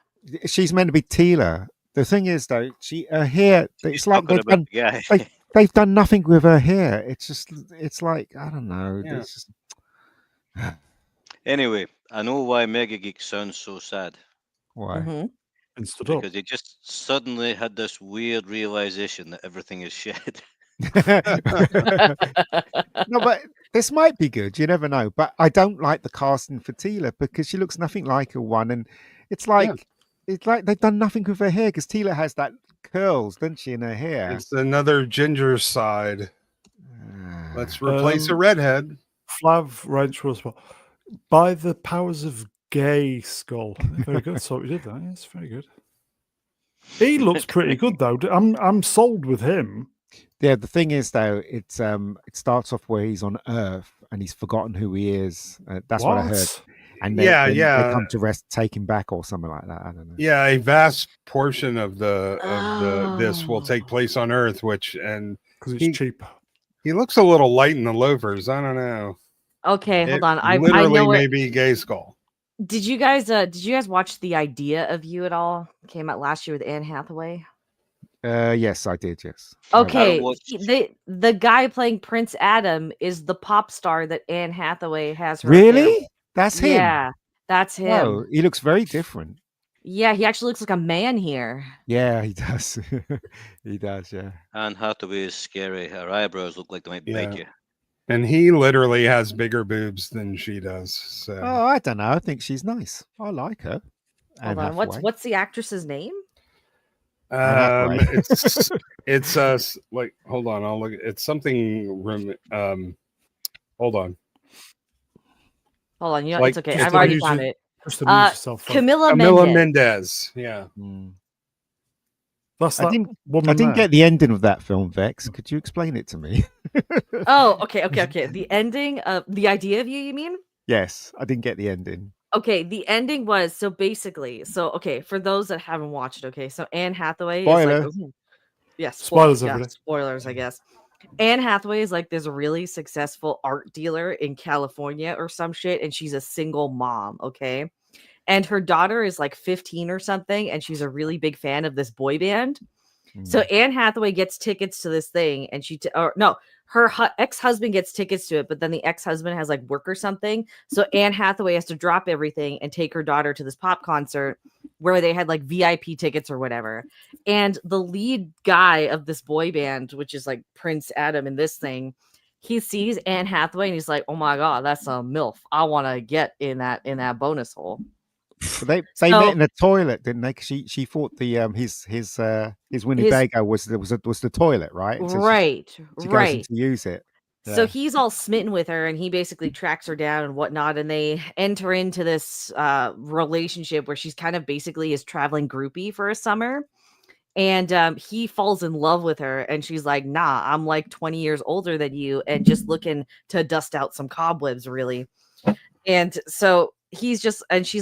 [SPEAKER 4] She's meant to be Tila. The thing is, though, her hair, it's like
[SPEAKER 3] Talking
[SPEAKER 4] they've
[SPEAKER 3] about
[SPEAKER 4] done,
[SPEAKER 3] the guy.
[SPEAKER 4] they've done nothing with her hair. It's like, I don't know.
[SPEAKER 2] Yeah.
[SPEAKER 4] It's just,
[SPEAKER 3] Anyway, I know why Mega Geek sounds so sad.
[SPEAKER 4] why?
[SPEAKER 5] Mhm.
[SPEAKER 1] And stood up.
[SPEAKER 3] Because they just suddenly had this weird realization that everything is shit.
[SPEAKER 4] No, but this might be good. You never know. But I don't like the casting for Tila because she looks nothing like a one, and it's like they've done nothing with her hair because Tila has that curls, doesn't she, in her hair?
[SPEAKER 2] It's another ginger side. Let's replace a redhead.
[SPEAKER 1] Flav Wrench was by the powers of gay skull. Very good. So we did that. Yes, very good. He looks pretty good though. I'm sold with him.
[SPEAKER 4] Yeah, the thing is though, it starts off where he's on Earth and he's forgotten who he is. That's what I heard. And then they come to rest, take him back or something like that. I don't know.
[SPEAKER 2] Yeah, a vast portion of this will take place on Earth, because
[SPEAKER 1] it's cheap.
[SPEAKER 2] He looks a little light in the loafers. I don't know.
[SPEAKER 5] Okay, hold on. I
[SPEAKER 2] literally
[SPEAKER 5] know
[SPEAKER 2] may be gay skull.
[SPEAKER 5] Did you guys watch The Idea of You at all? Came out last year with Anne Hathaway.
[SPEAKER 4] Yes, I did. Yes.
[SPEAKER 5] Okay, the guy playing Prince Adam is the pop star that Anne Hathaway has her.
[SPEAKER 4] Really? That's him.
[SPEAKER 5] Yeah, that's him.
[SPEAKER 4] Oh, he looks very different.
[SPEAKER 5] Yeah, he actually looks like a man here.
[SPEAKER 4] Yeah, he does. He does. Yeah.
[SPEAKER 3] Anne Hathaway is scary. Her eyebrows look like they might bite you.
[SPEAKER 2] And he literally has bigger boobs than she does. So.
[SPEAKER 4] Oh, I don't know. I think she's nice. I like her.
[SPEAKER 5] Hold on. What's the actress's name?
[SPEAKER 2] It's like, hold on, I'll look. It's something. Hold on.
[SPEAKER 5] You know, like, it's okay. I've already found it. Camilla
[SPEAKER 2] Mendez. Yeah.
[SPEAKER 1] That's that
[SPEAKER 4] I didn't get the ending of that film, Vex. Could you explain it to me?
[SPEAKER 5] Oh, okay. The ending of The Idea of You, you mean?
[SPEAKER 4] Yes, I didn't get the ending.
[SPEAKER 5] Okay, the ending was for those that haven't watched it, so Anne Hathaway
[SPEAKER 4] Spoiler.
[SPEAKER 5] is like, yes,
[SPEAKER 1] spoilers,
[SPEAKER 5] spoilers, I guess. Anne Hathaway is like this really successful art dealer in California or some shit, and she's a single mom, okay? And her daughter is like 15 or something, and she's a really big fan of this boy band. So Anne Hathaway gets tickets to this thing, and her ex-husband gets tickets to it, but then the ex-husband has like work or something. So Anne Hathaway has to drop everything and take her daughter to this pop concert where they had like VIP tickets or whatever. And the lead guy of this boy band, which is like Prince Adam in this thing, he sees Anne Hathaway and he's like, "Oh my God, that's a MILF. I want to get in that bonus hole."
[SPEAKER 4] They met in the toilet, didn't they? She thought his Winnebago was the toilet, right? So
[SPEAKER 5] right.
[SPEAKER 4] She goes in to use it.
[SPEAKER 5] Yeah. So he's all smitten with her, and he basically tracks her down and whatnot, and they enter into this relationship where she's kind of basically his traveling groupie for a summer. And he falls in love with her, and she's like, "Nah, I'm like 20 years older than you, and just looking to dust out some cobwebs, really." And so she's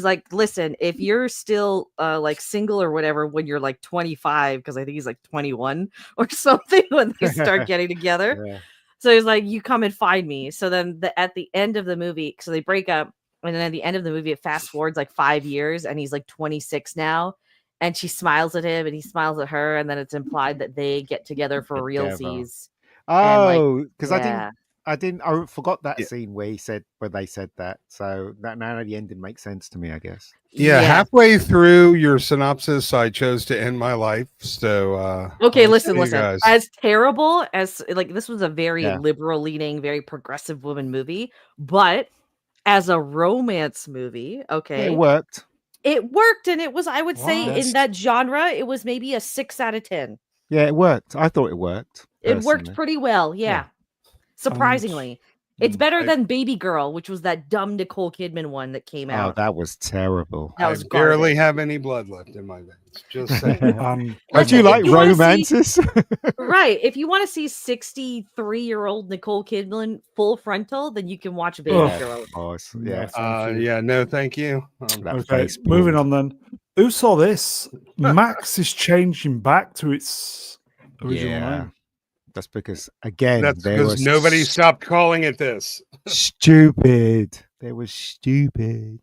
[SPEAKER 5] like, "Listen, if you're still like single or whatever when you're like 25," because I think he's like 21 or something when they start getting together. Yeah. So he's like, "You come and find me." So then at the end of the movie, so they break up, and then at the end of the movie, it fast forwards like 5 years, and he's like 26 now, and she smiles at him, and he smiles at her, and then it's implied that they get together for realsies.
[SPEAKER 4] Oh, because I forgot that scene where they said that. So that now the ending makes sense to me, I guess.
[SPEAKER 2] Yeah, halfway through your synopsis, I chose to end my life. So
[SPEAKER 5] okay, listen. As terrible as like this was a very liberal leaning, very progressive woman movie, but as a romance movie, okay,
[SPEAKER 4] it worked.
[SPEAKER 5] It worked, and it was, I would say, in that genre, it was maybe a 6 out of 10.
[SPEAKER 4] Yeah, it worked. I thought it worked.
[SPEAKER 5] It worked pretty well, yeah. Surprisingly. It's better than Baby Girl, which was that dumb Nicole Kidman one that came out.
[SPEAKER 4] Oh, that was terrible.
[SPEAKER 5] That was
[SPEAKER 2] barely have any blood left in my veins. Just saying.
[SPEAKER 4] Don't you like romances?
[SPEAKER 5] Right. If you want to see 63-year-old Nicole Kidman full frontal, then you can watch Baby Girl.
[SPEAKER 4] Of course. Yeah.
[SPEAKER 2] No, thank you.
[SPEAKER 1] Okay, moving on then. Who saw this? Max is changing back to its original name.
[SPEAKER 4] That's because, again,
[SPEAKER 2] nobody stopped calling it this.
[SPEAKER 4] Stupid. They were stupid.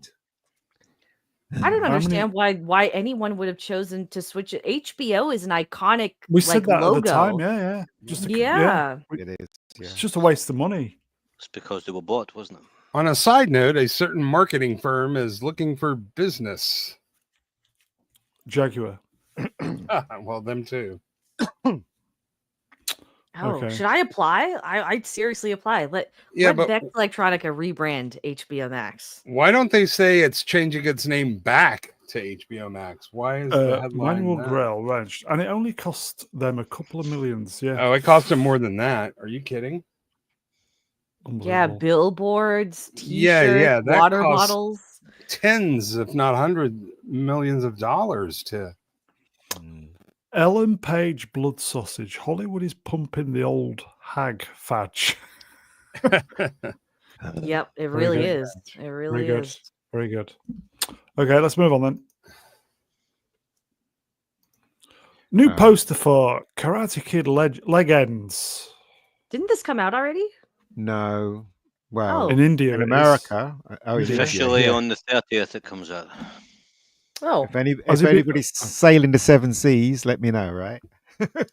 [SPEAKER 5] I don't
[SPEAKER 1] How many-
[SPEAKER 5] understand why anyone would have chosen to switch it. HBO is an iconic
[SPEAKER 1] We said that
[SPEAKER 5] logo.
[SPEAKER 1] at the time. Yeah. Just
[SPEAKER 5] Yeah.
[SPEAKER 4] It is. Yeah.
[SPEAKER 1] It's just a waste of money.
[SPEAKER 3] It's because they were bought, wasn't it?
[SPEAKER 2] On a side note, a certain marketing firm is looking for business.
[SPEAKER 1] Jaguar.
[SPEAKER 2] Well, them too.
[SPEAKER 5] Oh,
[SPEAKER 1] Okay.
[SPEAKER 5] should I apply? I'd seriously apply. Let
[SPEAKER 2] But
[SPEAKER 5] Vex Electronica rebrand HBO Max.
[SPEAKER 2] why don't they say it's changing its name back to HBO Max? Why is the headline
[SPEAKER 1] Manuel
[SPEAKER 2] that?
[SPEAKER 1] Grell wrenched, and it only cost them a couple of millions. Yeah.
[SPEAKER 2] Oh, it cost them more than that. Are you kidding?
[SPEAKER 5] Yeah,
[SPEAKER 1] Unbelievable.
[SPEAKER 5] billboards, T-shirts,
[SPEAKER 2] Yeah, that
[SPEAKER 5] water
[SPEAKER 2] costs-
[SPEAKER 5] bottles.
[SPEAKER 2] Tens, if not hundred millions of dollars to.
[SPEAKER 1] Ellen Page blood sausage. Hollywood is pumping the old hag fadge.
[SPEAKER 5] Yep, it really
[SPEAKER 1] good.
[SPEAKER 5] is. It really
[SPEAKER 1] Very good.
[SPEAKER 5] is.
[SPEAKER 1] Very good. Okay, let's move on then. New poster for Karate Kid Legends.
[SPEAKER 5] Didn't this come out already?
[SPEAKER 4] No. Well,
[SPEAKER 5] Oh.
[SPEAKER 1] In India,
[SPEAKER 4] in
[SPEAKER 1] it is.
[SPEAKER 4] America. Oh, in India,
[SPEAKER 3] Officially
[SPEAKER 4] yeah.
[SPEAKER 3] on the 30th, it comes out.
[SPEAKER 5] Oh,
[SPEAKER 4] If, any,
[SPEAKER 1] Has
[SPEAKER 4] if
[SPEAKER 1] it been-
[SPEAKER 4] anybody's sailing the seven seas, let me know, right?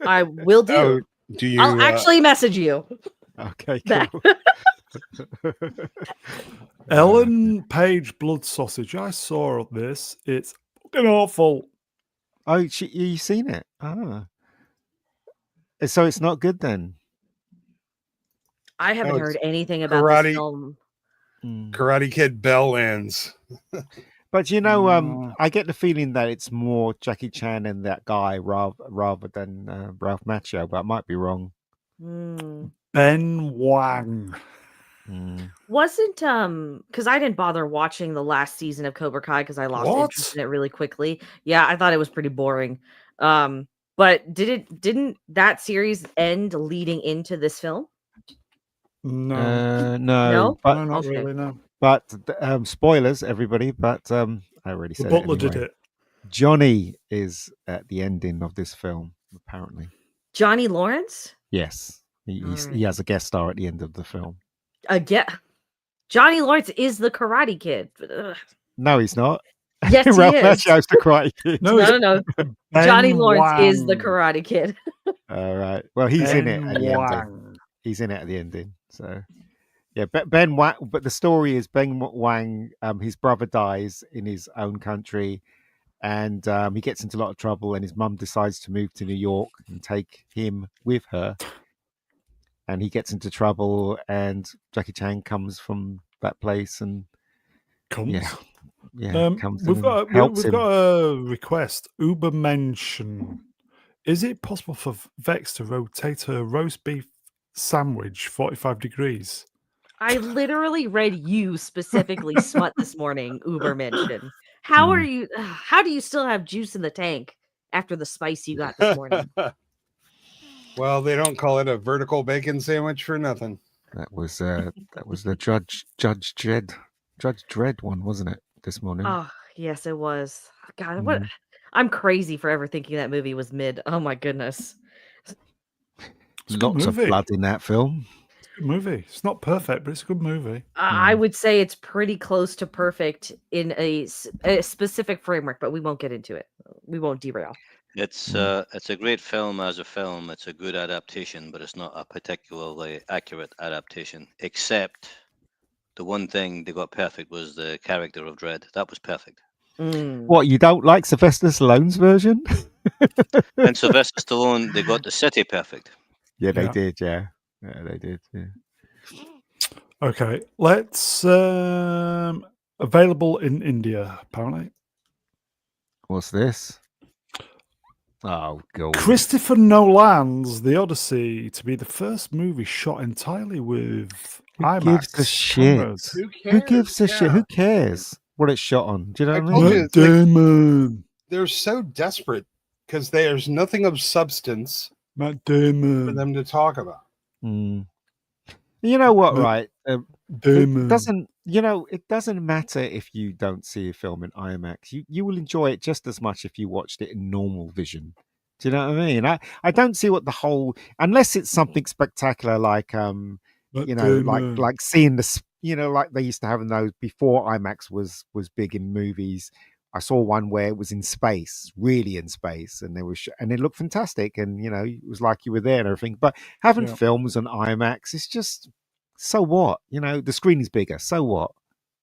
[SPEAKER 5] I will do.
[SPEAKER 2] Oh, do you?
[SPEAKER 5] I'll actually message you.
[SPEAKER 4] Okay,
[SPEAKER 5] Back.
[SPEAKER 4] cool.
[SPEAKER 1] Ellen Page blood sausage. I saw this. It's fucking awful.
[SPEAKER 4] Oh, you seen it? Ah. So it's not good then?
[SPEAKER 5] I haven't
[SPEAKER 2] Oh,
[SPEAKER 5] heard
[SPEAKER 2] it's
[SPEAKER 5] anything about
[SPEAKER 2] karate.
[SPEAKER 5] this film.
[SPEAKER 2] Karate Kid Bell ends.
[SPEAKER 4] But I get the feeling that it's more Jackie Chan and that guy rather than Ralph Macchio, but I might be wrong.
[SPEAKER 1] Ben Wang.
[SPEAKER 5] Wasn't because I didn't bother watching the last season of Cobra Kai because I lost interest in it really quickly. Yeah, I thought it was pretty boring. But didn't that series end leading into this film?
[SPEAKER 1] No.
[SPEAKER 5] No?
[SPEAKER 4] But
[SPEAKER 1] No, not
[SPEAKER 5] Okay.
[SPEAKER 1] really, no.
[SPEAKER 4] But spoilers, everybody. But I already
[SPEAKER 1] The
[SPEAKER 4] said
[SPEAKER 1] butler
[SPEAKER 4] it anyway.
[SPEAKER 1] did it.
[SPEAKER 4] Johnny is at the ending of this film, apparently.
[SPEAKER 5] Johnny Lawrence?
[SPEAKER 4] Yes, he has a guest star at the end of the film.
[SPEAKER 5] Johnny Lawrence is the Karate Kid. Ugh.
[SPEAKER 4] No, he's not.
[SPEAKER 5] Yes, he
[SPEAKER 4] Ralph
[SPEAKER 5] is.
[SPEAKER 4] Macchio's the Karate Kid.
[SPEAKER 1] No,
[SPEAKER 5] No.
[SPEAKER 1] Ben
[SPEAKER 5] Johnny Lawrence is the
[SPEAKER 1] Wang.
[SPEAKER 5] Karate Kid.
[SPEAKER 4] All right. Well, he's in it
[SPEAKER 1] Ben
[SPEAKER 4] at the ending.
[SPEAKER 1] Wang.
[SPEAKER 4] He's in it at the ending. So, yeah, Ben Wang. But the story is Ben Wang. His brother dies in his own country, and he gets into a lot of trouble. And his mum decides to move to New York and take him with her. And he gets into trouble, and Jackie Chan comes from that place, and
[SPEAKER 1] Comes.
[SPEAKER 4] comes
[SPEAKER 1] We've
[SPEAKER 4] and
[SPEAKER 1] got
[SPEAKER 4] helps
[SPEAKER 1] we've
[SPEAKER 4] him.
[SPEAKER 1] got a request. Uber mention. Is it possible for Vex to rotate her roast beef sandwich 45 degrees?
[SPEAKER 5] I literally read you specifically smut this morning, Uber mention. How are you? How do you still have juice in the tank after the spice you got this morning?
[SPEAKER 2] Well, they don't call it a vertical bacon sandwich for nothing.
[SPEAKER 4] That was the Judge Dredd one, wasn't it? This morning.
[SPEAKER 5] Oh, yes, it was. God, what? I'm crazy for ever thinking that movie was mid. Oh my goodness.
[SPEAKER 4] Lots of blood in that film.
[SPEAKER 1] It's a good movie. It's not perfect, but it's a good movie.
[SPEAKER 5] I would say it's pretty close to perfect in a specific framework, but we won't get into it. We won't derail.
[SPEAKER 3] It's a great film as a film. It's a good adaptation, but it's not a particularly accurate adaptation. Except the one thing they got perfect was the character of Dredd. That was perfect.
[SPEAKER 4] What, you don't like Sylvester Stallone's version?
[SPEAKER 3] And Sylvester Stallone, they got the city perfect.
[SPEAKER 4] Yeah, they did. Yeah, they did. Yeah.
[SPEAKER 1] Okay, let's available in India apparently.
[SPEAKER 4] What's this? Oh, God.
[SPEAKER 1] Christopher Nolan's The Odyssey to be the first movie shot entirely with IMAX.
[SPEAKER 4] Gives a shit.
[SPEAKER 1] cameras.
[SPEAKER 4] Who gives a shit? Who cares what it's shot on? Do you know what I
[SPEAKER 2] told
[SPEAKER 4] mean?
[SPEAKER 2] you,
[SPEAKER 1] Matt
[SPEAKER 2] it's like-
[SPEAKER 1] Damon.
[SPEAKER 2] They're so desperate because there's nothing of substance
[SPEAKER 1] Matt
[SPEAKER 2] for
[SPEAKER 1] Damon.
[SPEAKER 2] them to talk about.
[SPEAKER 4] You know what,
[SPEAKER 1] Matt
[SPEAKER 4] right?
[SPEAKER 1] Damon.
[SPEAKER 4] It doesn't matter if you don't see a film in IMAX. You will enjoy it just as much if you watched it in normal vision. Do you know what I mean? I don't see what the whole, unless it's something spectacular like
[SPEAKER 1] Matt
[SPEAKER 4] like
[SPEAKER 1] Damon.
[SPEAKER 4] seeing the like they used to have in those before IMAX was big in movies, I saw one where it was in space, really in space, and and it looked fantastic, and it was like you were there and everything. But having
[SPEAKER 1] Yeah.
[SPEAKER 4] films on IMAX, it's just so what? The screen is bigger. So what?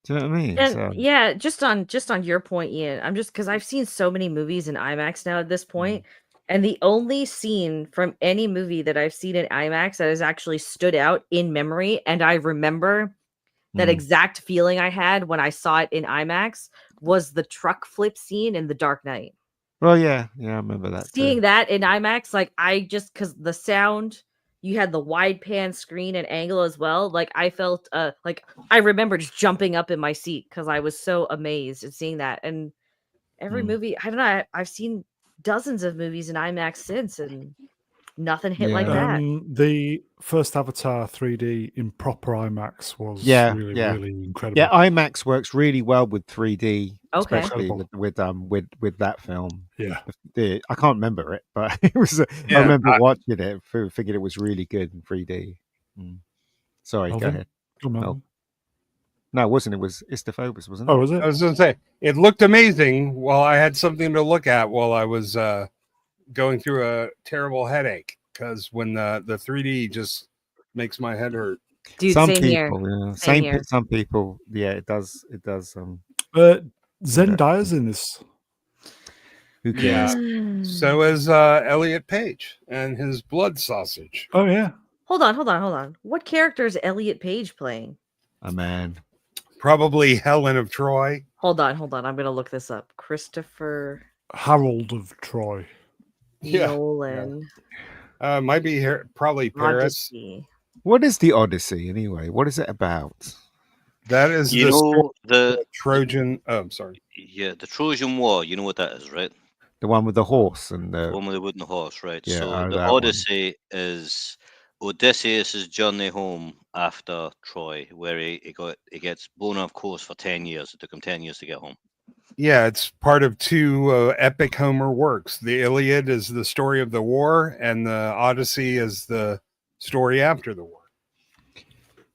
[SPEAKER 4] Do you know what I mean?
[SPEAKER 5] And
[SPEAKER 4] So
[SPEAKER 5] yeah, just on your point, Ian, I'm just because I've seen so many movies in IMAX now at this point, and the only scene from any movie that I've seen in IMAX that has actually stood out in memory, and I remember that exact feeling I had when I saw it in IMAX, was the truck flip scene in The Dark Knight.
[SPEAKER 4] well, yeah, I remember that
[SPEAKER 5] Seeing
[SPEAKER 4] too.
[SPEAKER 5] that in IMAX, like because the sound, you had the wide pan screen and angle as well. Like I felt like I remember just jumping up in my seat because I was so amazed at seeing that. And every movie, I don't know, I've seen dozens of movies in IMAX since, and nothing hit like that.
[SPEAKER 1] The first Avatar 3D in proper IMAX was
[SPEAKER 4] Yeah,
[SPEAKER 1] really,
[SPEAKER 4] yeah.
[SPEAKER 1] really incredible.
[SPEAKER 4] Yeah, IMAX works really well with 3D,
[SPEAKER 5] Okay.
[SPEAKER 4] especially with that film.
[SPEAKER 1] Yeah.
[SPEAKER 4] I can't remember it, but it was. I
[SPEAKER 2] Yeah,
[SPEAKER 4] remember watching it, figured it was really good in 3D. Sorry, go
[SPEAKER 1] Melvin?
[SPEAKER 4] ahead.
[SPEAKER 1] Go, Melvin.
[SPEAKER 4] No, it wasn't. It was Istophobos, wasn't it?
[SPEAKER 1] Oh, was it?
[SPEAKER 2] I was going to say it looked amazing. Well, I had something to look at while I was going through a terrible headache because when the 3D just makes my head hurt.
[SPEAKER 5] Dude,
[SPEAKER 4] Some
[SPEAKER 5] same here.
[SPEAKER 4] people, yeah.
[SPEAKER 5] Same here.
[SPEAKER 4] Some people, yeah, it does.
[SPEAKER 1] Zendaya's in this.
[SPEAKER 4] Who cares?
[SPEAKER 2] So is Elliot Page and his blood sausage.
[SPEAKER 1] Oh, yeah.
[SPEAKER 5] Hold on. What character is Elliot Page playing?
[SPEAKER 4] A man.
[SPEAKER 2] Probably Helen of Troy.
[SPEAKER 5] Hold on. I'm gonna look this up. Christopher
[SPEAKER 1] Harold of Troy.
[SPEAKER 5] Nolan.
[SPEAKER 2] Might be here, probably Paris.
[SPEAKER 5] Odyssey.
[SPEAKER 4] What is the Odyssey anyway? What is it about?
[SPEAKER 2] That is
[SPEAKER 3] You know
[SPEAKER 2] the Trojan. Oh, I'm sorry.
[SPEAKER 3] Yeah, the Trojan War. You know what that is, right?
[SPEAKER 4] The one with the horse and
[SPEAKER 3] The one with the wooden horse, right?
[SPEAKER 4] Yeah,
[SPEAKER 3] So
[SPEAKER 4] oh,
[SPEAKER 3] the
[SPEAKER 4] that one.
[SPEAKER 3] Odyssey is Odysseus' journey home after Troy, where he gets blown off course for 10 years. It took him 10 years to get home.
[SPEAKER 2] Yeah, it's part of two epic Homer works. The Iliad is the story of the war, and the Odyssey is the story after the war.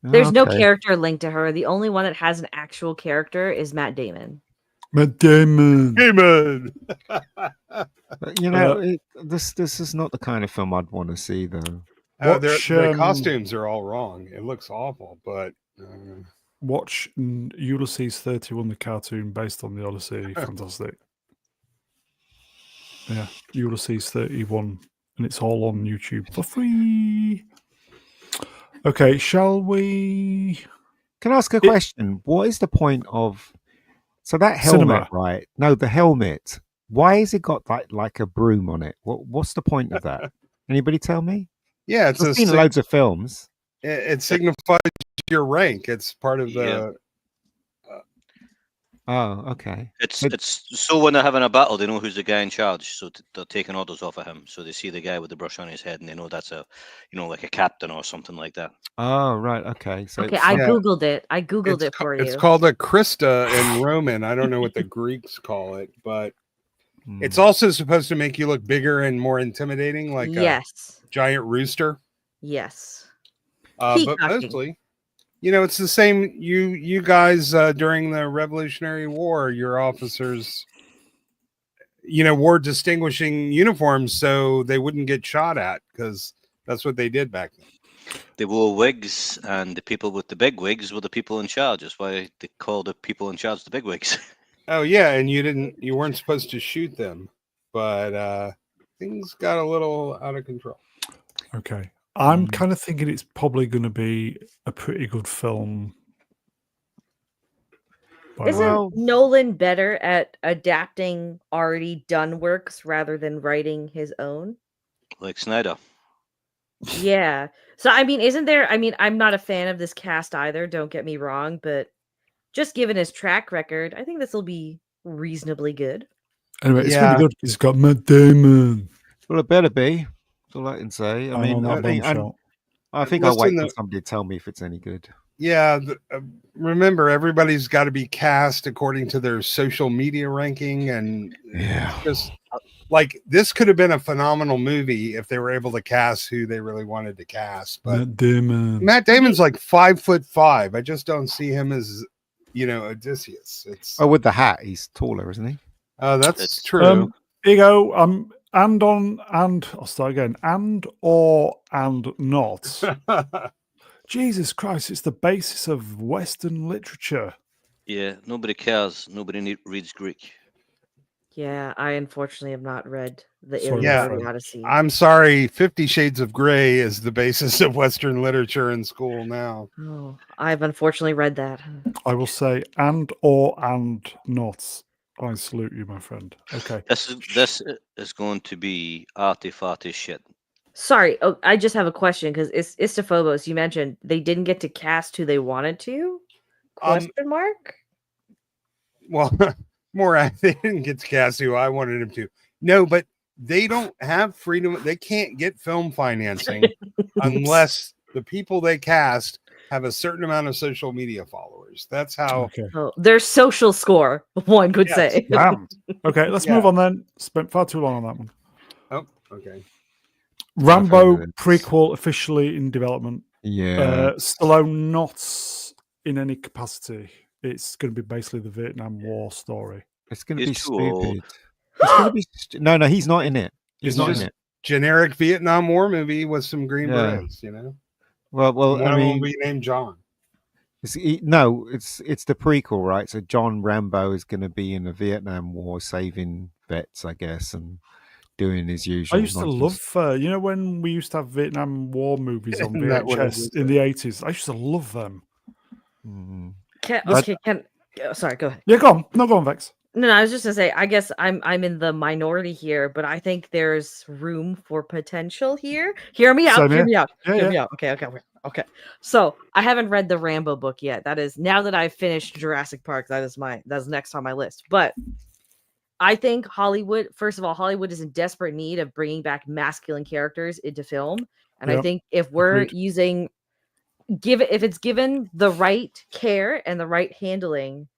[SPEAKER 5] There's no character linked to her. The only one that has an actual character is Matt Damon.
[SPEAKER 1] Matt Damon.
[SPEAKER 4] But, this is not the kind of film I'd want to see, though.
[SPEAKER 2] Their costumes are all wrong. It looks awful, but
[SPEAKER 1] watch Ulysses 31, the cartoon based on the Odyssey. Fantastic. Yeah, Ulysses 31, and it's all on YouTube for free. Okay, shall we?
[SPEAKER 4] Can I ask a question? What is the point of that helmet?
[SPEAKER 1] Cinema.
[SPEAKER 4] Right? No, the helmet. Why has it got like a broom on it? What's the point of that? Anybody tell me?
[SPEAKER 2] Yeah, it's
[SPEAKER 4] I've seen loads of films.
[SPEAKER 2] It signifies your rank. It's part of the.
[SPEAKER 4] Oh, okay.
[SPEAKER 3] It's so when they're having a battle, they know who's the guy in charge, so they're taking orders off of him. So they see the guy with the brush on his head, and they know that's like a captain or something like that.
[SPEAKER 4] Oh, right. Okay. So
[SPEAKER 5] okay, I googled it. I googled it for you.
[SPEAKER 2] It's called a Christa in Roman. I don't know what the Greeks call it, but it's also supposed to make you look bigger and more intimidating, like a giant rooster.
[SPEAKER 5] Yes.
[SPEAKER 2] But mostly, it's the same. You guys during the Revolutionary War, your officers, wore distinguishing uniforms so they wouldn't get shot at, because that's what they did back then.
[SPEAKER 3] They wore wigs, and the people with the big wigs were the people in charge. That's why they call the people in charge the big wigs.
[SPEAKER 2] Oh yeah, and you weren't supposed to shoot them, but things got a little out of control.
[SPEAKER 1] Okay. I'm kind of thinking it's probably going to be a pretty good film.
[SPEAKER 5] Isn't Nolan better at adapting already done works rather than writing his own?
[SPEAKER 3] Like Snyder.
[SPEAKER 5] Yeah. So, isn't there... I'm not a fan of this cast either, don't get me wrong, but just given his track record, I think this will be reasonably good.
[SPEAKER 1] Anyway, it's really good. He's got Matt Damon.
[SPEAKER 4] Well, it better be. That's all I can say. I think I'll wait for somebody to tell me if it's any good.
[SPEAKER 2] Yeah, remember, everybody's got to be cast according to their social media ranking, and just like this could have been a phenomenal movie if they were able to cast who they really wanted to cast. But
[SPEAKER 1] Matt Damon's
[SPEAKER 2] like 5'5". I just don't see him as Odysseus. It's
[SPEAKER 4] Oh, with the hat, he's taller, isn't he?
[SPEAKER 2] that's
[SPEAKER 3] It's-
[SPEAKER 2] true.
[SPEAKER 1] Here you go. I'll start again. And not. Jesus Christ! It's the basis of Western literature.
[SPEAKER 3] Yeah, nobody cares. Nobody reads Greek.
[SPEAKER 5] Yeah, I unfortunately have not read the
[SPEAKER 1] Sorry,
[SPEAKER 5] Iliad
[SPEAKER 2] my
[SPEAKER 5] or the
[SPEAKER 1] friend.
[SPEAKER 5] Odyssey.
[SPEAKER 2] I'm sorry, 50 Shades of Grey is the basis of Western literature in school now.
[SPEAKER 5] Oh, I've unfortunately read that.
[SPEAKER 1] I will say and not. I salute you, my friend. Okay.
[SPEAKER 3] This is going to be arty-farty shit.
[SPEAKER 5] Sorry, I just have a question because it's Istophobos. You mentioned they didn't get to cast who they wanted to? Question mark?
[SPEAKER 2] Well, they didn't get to cast who I wanted him to. No, but they don't have freedom. They can't get film financing unless the people they cast have a certain amount of social media followers. That's how.
[SPEAKER 1] Okay.
[SPEAKER 5] Oh, their social score, one could
[SPEAKER 2] Yes.
[SPEAKER 5] say.
[SPEAKER 1] Damn. Okay, let's move on then. Spent far too long on that one.
[SPEAKER 2] Oh, okay.
[SPEAKER 1] Rambo
[SPEAKER 4] it's-
[SPEAKER 1] prequel officially in development.
[SPEAKER 4] Yeah.
[SPEAKER 1] Stallone not in any capacity. It's going to be basically the Vietnam War story.
[SPEAKER 4] It's going to
[SPEAKER 3] He's
[SPEAKER 4] be
[SPEAKER 3] too old.
[SPEAKER 4] stupid. It's going to be. No, he's not in it. He's
[SPEAKER 2] It's
[SPEAKER 4] not
[SPEAKER 2] just
[SPEAKER 4] in it.
[SPEAKER 2] generic Vietnam War movie with some green
[SPEAKER 4] Yeah.
[SPEAKER 2] berets,
[SPEAKER 4] Well,
[SPEAKER 2] One
[SPEAKER 4] I
[SPEAKER 2] of them
[SPEAKER 4] mean,
[SPEAKER 2] will be named John.
[SPEAKER 4] it's the prequel, right? So John Rambo is going to be in the Vietnam War, saving vets, I guess, and doing his usual.
[SPEAKER 1] I used to
[SPEAKER 4] nonsense.
[SPEAKER 1] love, when we used to have Vietnam War movies on
[SPEAKER 2] Isn't that what I
[SPEAKER 1] VHS
[SPEAKER 2] just
[SPEAKER 1] in
[SPEAKER 2] said?
[SPEAKER 1] the 80s. I used to love them.
[SPEAKER 4] Mhm.
[SPEAKER 5] Sorry, go ahead.
[SPEAKER 1] Yeah, go on. No, go on, Vex.
[SPEAKER 5] No, I was just gonna say, I guess I'm in the minority here, but I think there's room for potential here. Hear me out.
[SPEAKER 1] Same
[SPEAKER 5] Hear
[SPEAKER 1] here.
[SPEAKER 5] me out.
[SPEAKER 1] Yeah,
[SPEAKER 5] Hear
[SPEAKER 1] yeah.
[SPEAKER 5] me out. Okay. So I haven't read the Rambo book yet. That is now that I've finished Jurassic Park. That's next on my list. But I think Hollywood, first of all, Hollywood is in desperate need of bringing back masculine characters into film, and I
[SPEAKER 1] Yep.
[SPEAKER 5] think if we're
[SPEAKER 1] Agreed.
[SPEAKER 5] if it's given the right care and the right handling,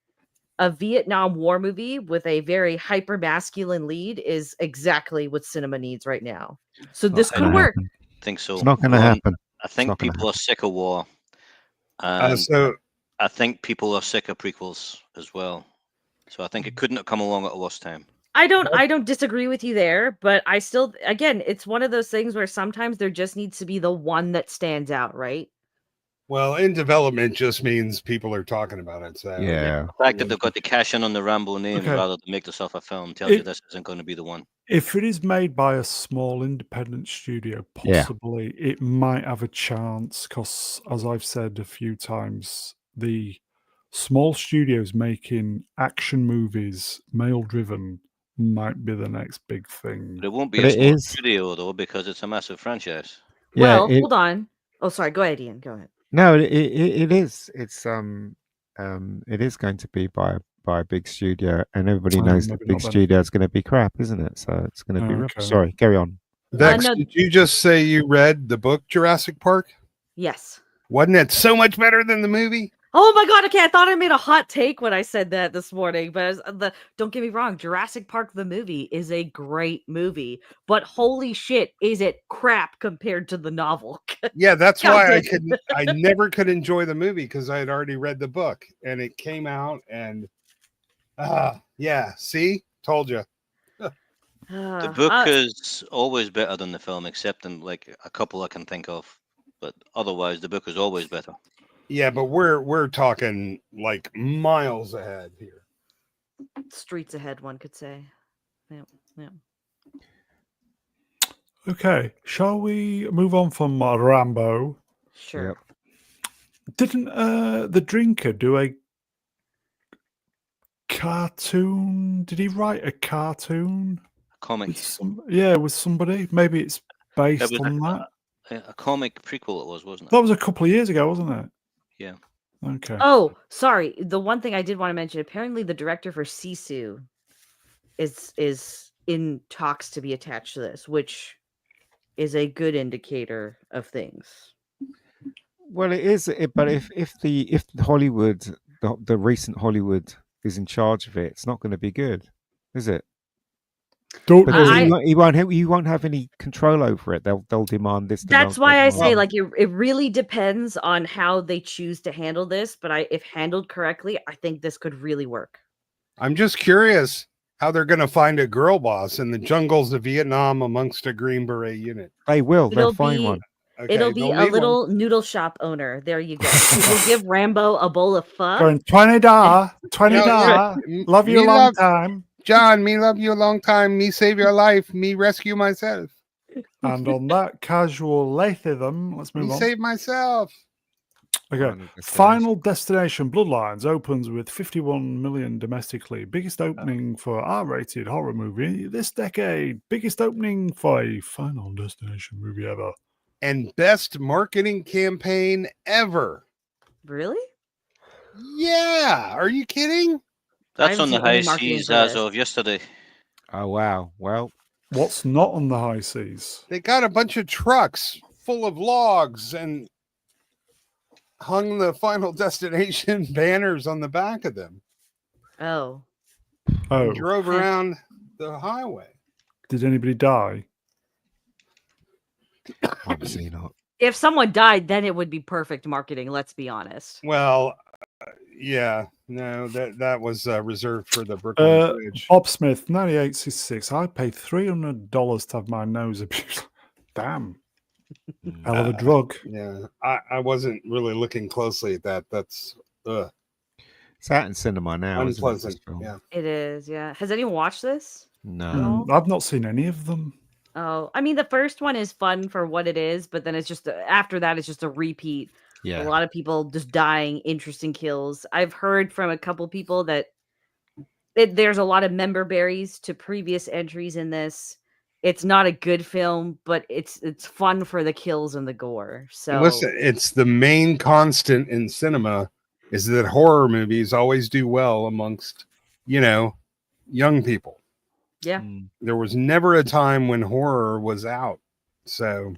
[SPEAKER 5] a Vietnam War movie with a very hyper masculine lead is exactly what cinema needs right now. So this
[SPEAKER 4] Not gonna
[SPEAKER 5] could work.
[SPEAKER 4] happen.
[SPEAKER 3] I think so.
[SPEAKER 4] It's not going to
[SPEAKER 3] Ron,
[SPEAKER 4] happen.
[SPEAKER 3] I
[SPEAKER 4] It's not
[SPEAKER 3] think
[SPEAKER 4] gonna
[SPEAKER 3] people are sick of war,
[SPEAKER 2] Uh,
[SPEAKER 3] and
[SPEAKER 2] so
[SPEAKER 3] I think people are sick of prequels as well. So I think it couldn't have come along at a worse time.
[SPEAKER 5] I don't disagree with you there, but I still, again, it's one of those things where sometimes there just needs to be the one that stands out, right?
[SPEAKER 2] well, in development just means people are talking about it. So
[SPEAKER 4] Yeah.
[SPEAKER 3] The fact that they've got to cash in on the Rambo name
[SPEAKER 1] Okay.
[SPEAKER 3] rather than make themselves a film tells you this isn't going to be the one.
[SPEAKER 1] If it is made by a small independent studio,
[SPEAKER 4] Yeah.
[SPEAKER 1] possibly it might have a chance because, as I've said a few times, the small studios making action movies, male driven, might be the next big thing.
[SPEAKER 3] But it won't be
[SPEAKER 4] But
[SPEAKER 3] a
[SPEAKER 4] it
[SPEAKER 3] small
[SPEAKER 4] is.
[SPEAKER 3] studio though because it's a massive franchise.
[SPEAKER 4] Yeah.
[SPEAKER 5] Well, hold on. Oh, sorry. Go ahead, Ian. Go ahead.
[SPEAKER 4] No, it is. It's it is going to be by a big studio, and everybody knows that
[SPEAKER 1] maybe
[SPEAKER 4] big
[SPEAKER 1] not then.
[SPEAKER 4] studio is going to be crap, isn't it? So it's going to be rubbish.
[SPEAKER 1] Okay.
[SPEAKER 4] Sorry, carry on.
[SPEAKER 2] Vex,
[SPEAKER 5] no-
[SPEAKER 2] did you just say you read the book Jurassic Park?
[SPEAKER 5] Yes.
[SPEAKER 2] Wasn't it so much better than the movie?
[SPEAKER 5] Oh my god, okay. I thought I made a hot take when I said that this morning, but don't get me wrong, Jurassic Park the movie is a great movie, but holy shit, is it crap compared to the novel.
[SPEAKER 2] Yeah, that's
[SPEAKER 5] God
[SPEAKER 2] why
[SPEAKER 5] damn
[SPEAKER 2] I never could enjoy the movie because I had already read the book and it came out and yeah, see? Told you.
[SPEAKER 3] The book is always better than the film, except in like a couple I can think of. But otherwise, the book is always better.
[SPEAKER 2] Yeah, but we're talking like miles ahead here.
[SPEAKER 5] Streets ahead, one could say. Yeah.
[SPEAKER 1] Okay, shall we move on from Rambo?
[SPEAKER 5] Sure.
[SPEAKER 4] Yep.
[SPEAKER 1] Didn't the Drinker do a cartoon? Did he write a cartoon?
[SPEAKER 3] Comic.
[SPEAKER 1] With somebody. Maybe it's based
[SPEAKER 3] was
[SPEAKER 1] on that.
[SPEAKER 3] A comic prequel it was, wasn't it?
[SPEAKER 1] That was a couple of years ago, wasn't it?
[SPEAKER 3] Yeah.
[SPEAKER 1] Okay.
[SPEAKER 5] Oh, sorry. The one thing I did want to mention, apparently the director for Sisu is in talks to be attached to this, which is a good indicator of things.
[SPEAKER 4] Well, it is. But if the Hollywood, the recent Hollywood is in charge of it, it's not going to be good, is it?
[SPEAKER 1] Don't
[SPEAKER 4] Because
[SPEAKER 1] know.
[SPEAKER 4] you won't have any control over it. They'll demand this.
[SPEAKER 5] That's why I say,
[SPEAKER 2] Well-
[SPEAKER 5] like, it really depends on how they choose to handle this. But if handled correctly, I think this could really work.
[SPEAKER 2] I'm just curious how they're going to find a girl boss in the jungles of Vietnam amongst a Green Beret unit.
[SPEAKER 4] They will. They'll
[SPEAKER 5] It'll
[SPEAKER 4] find
[SPEAKER 5] be
[SPEAKER 4] one.
[SPEAKER 2] Okay,
[SPEAKER 5] it'll be
[SPEAKER 2] they'll
[SPEAKER 5] a
[SPEAKER 2] need one.
[SPEAKER 5] little noodle shop owner. There you go. We'll give Rambo a bowl of pho.
[SPEAKER 1] Going $20, $20.
[SPEAKER 2] Yeah,
[SPEAKER 1] Love you a
[SPEAKER 2] me
[SPEAKER 1] long
[SPEAKER 2] love-
[SPEAKER 1] time.
[SPEAKER 2] John, me love you a long time. Me save your life. Me rescue myself.
[SPEAKER 1] And on that casual lathism, let's
[SPEAKER 2] Me
[SPEAKER 1] move on.
[SPEAKER 2] save myself.
[SPEAKER 1] Okay. Final Destination Bloodlines opens with 51 million domestically. Biggest opening for R-rated horror movie this decade. Biggest opening for a Final Destination movie ever.
[SPEAKER 2] And best marketing campaign ever.
[SPEAKER 5] Really?
[SPEAKER 2] Yeah. Are you kidding?
[SPEAKER 3] That's
[SPEAKER 5] haven't
[SPEAKER 3] on the
[SPEAKER 5] seen any
[SPEAKER 3] high
[SPEAKER 5] marketing
[SPEAKER 3] seas
[SPEAKER 5] for
[SPEAKER 3] as
[SPEAKER 5] this.
[SPEAKER 3] of yesterday.
[SPEAKER 4] Oh wow. Well,
[SPEAKER 1] What's not on the high seas?
[SPEAKER 2] They got a bunch of trucks full of logs and hung the Final Destination banners on the back of them.
[SPEAKER 5] Oh,
[SPEAKER 1] Oh,
[SPEAKER 2] And drove around the highway.
[SPEAKER 1] did anybody die?
[SPEAKER 4] obviously not.
[SPEAKER 5] if someone died, then it would be perfect marketing. Let's be honest.
[SPEAKER 2] Well, yeah, no, that was reserved for the Brooklyn Bridge.
[SPEAKER 1] Bob Smith, 9866. I paid $300 to have my nose abused. Damn. Hell of a drug.
[SPEAKER 2] Yeah, I wasn't really looking closely at that. That's
[SPEAKER 4] It's out in cinema now. isn't it,
[SPEAKER 2] unpleasant.
[SPEAKER 4] this film?
[SPEAKER 2] Yeah.
[SPEAKER 5] It is. Yeah. Has anyone watched this?
[SPEAKER 4] No.
[SPEAKER 1] I've not seen any of them.
[SPEAKER 5] Oh, I mean, the first one is fun for what it is, but then it's just after that, it's just a repeat.
[SPEAKER 4] Yeah.
[SPEAKER 5] A lot of people just dying, interesting kills. I've heard from a couple people that there's a lot of member berries to previous entries in this. It's not a good film, but it's fun for the kills and the gore. So
[SPEAKER 2] Listen, it's the main constant in cinema is that horror movies always do well amongst, young people.
[SPEAKER 5] yeah,
[SPEAKER 2] There was never a time when horror was out. So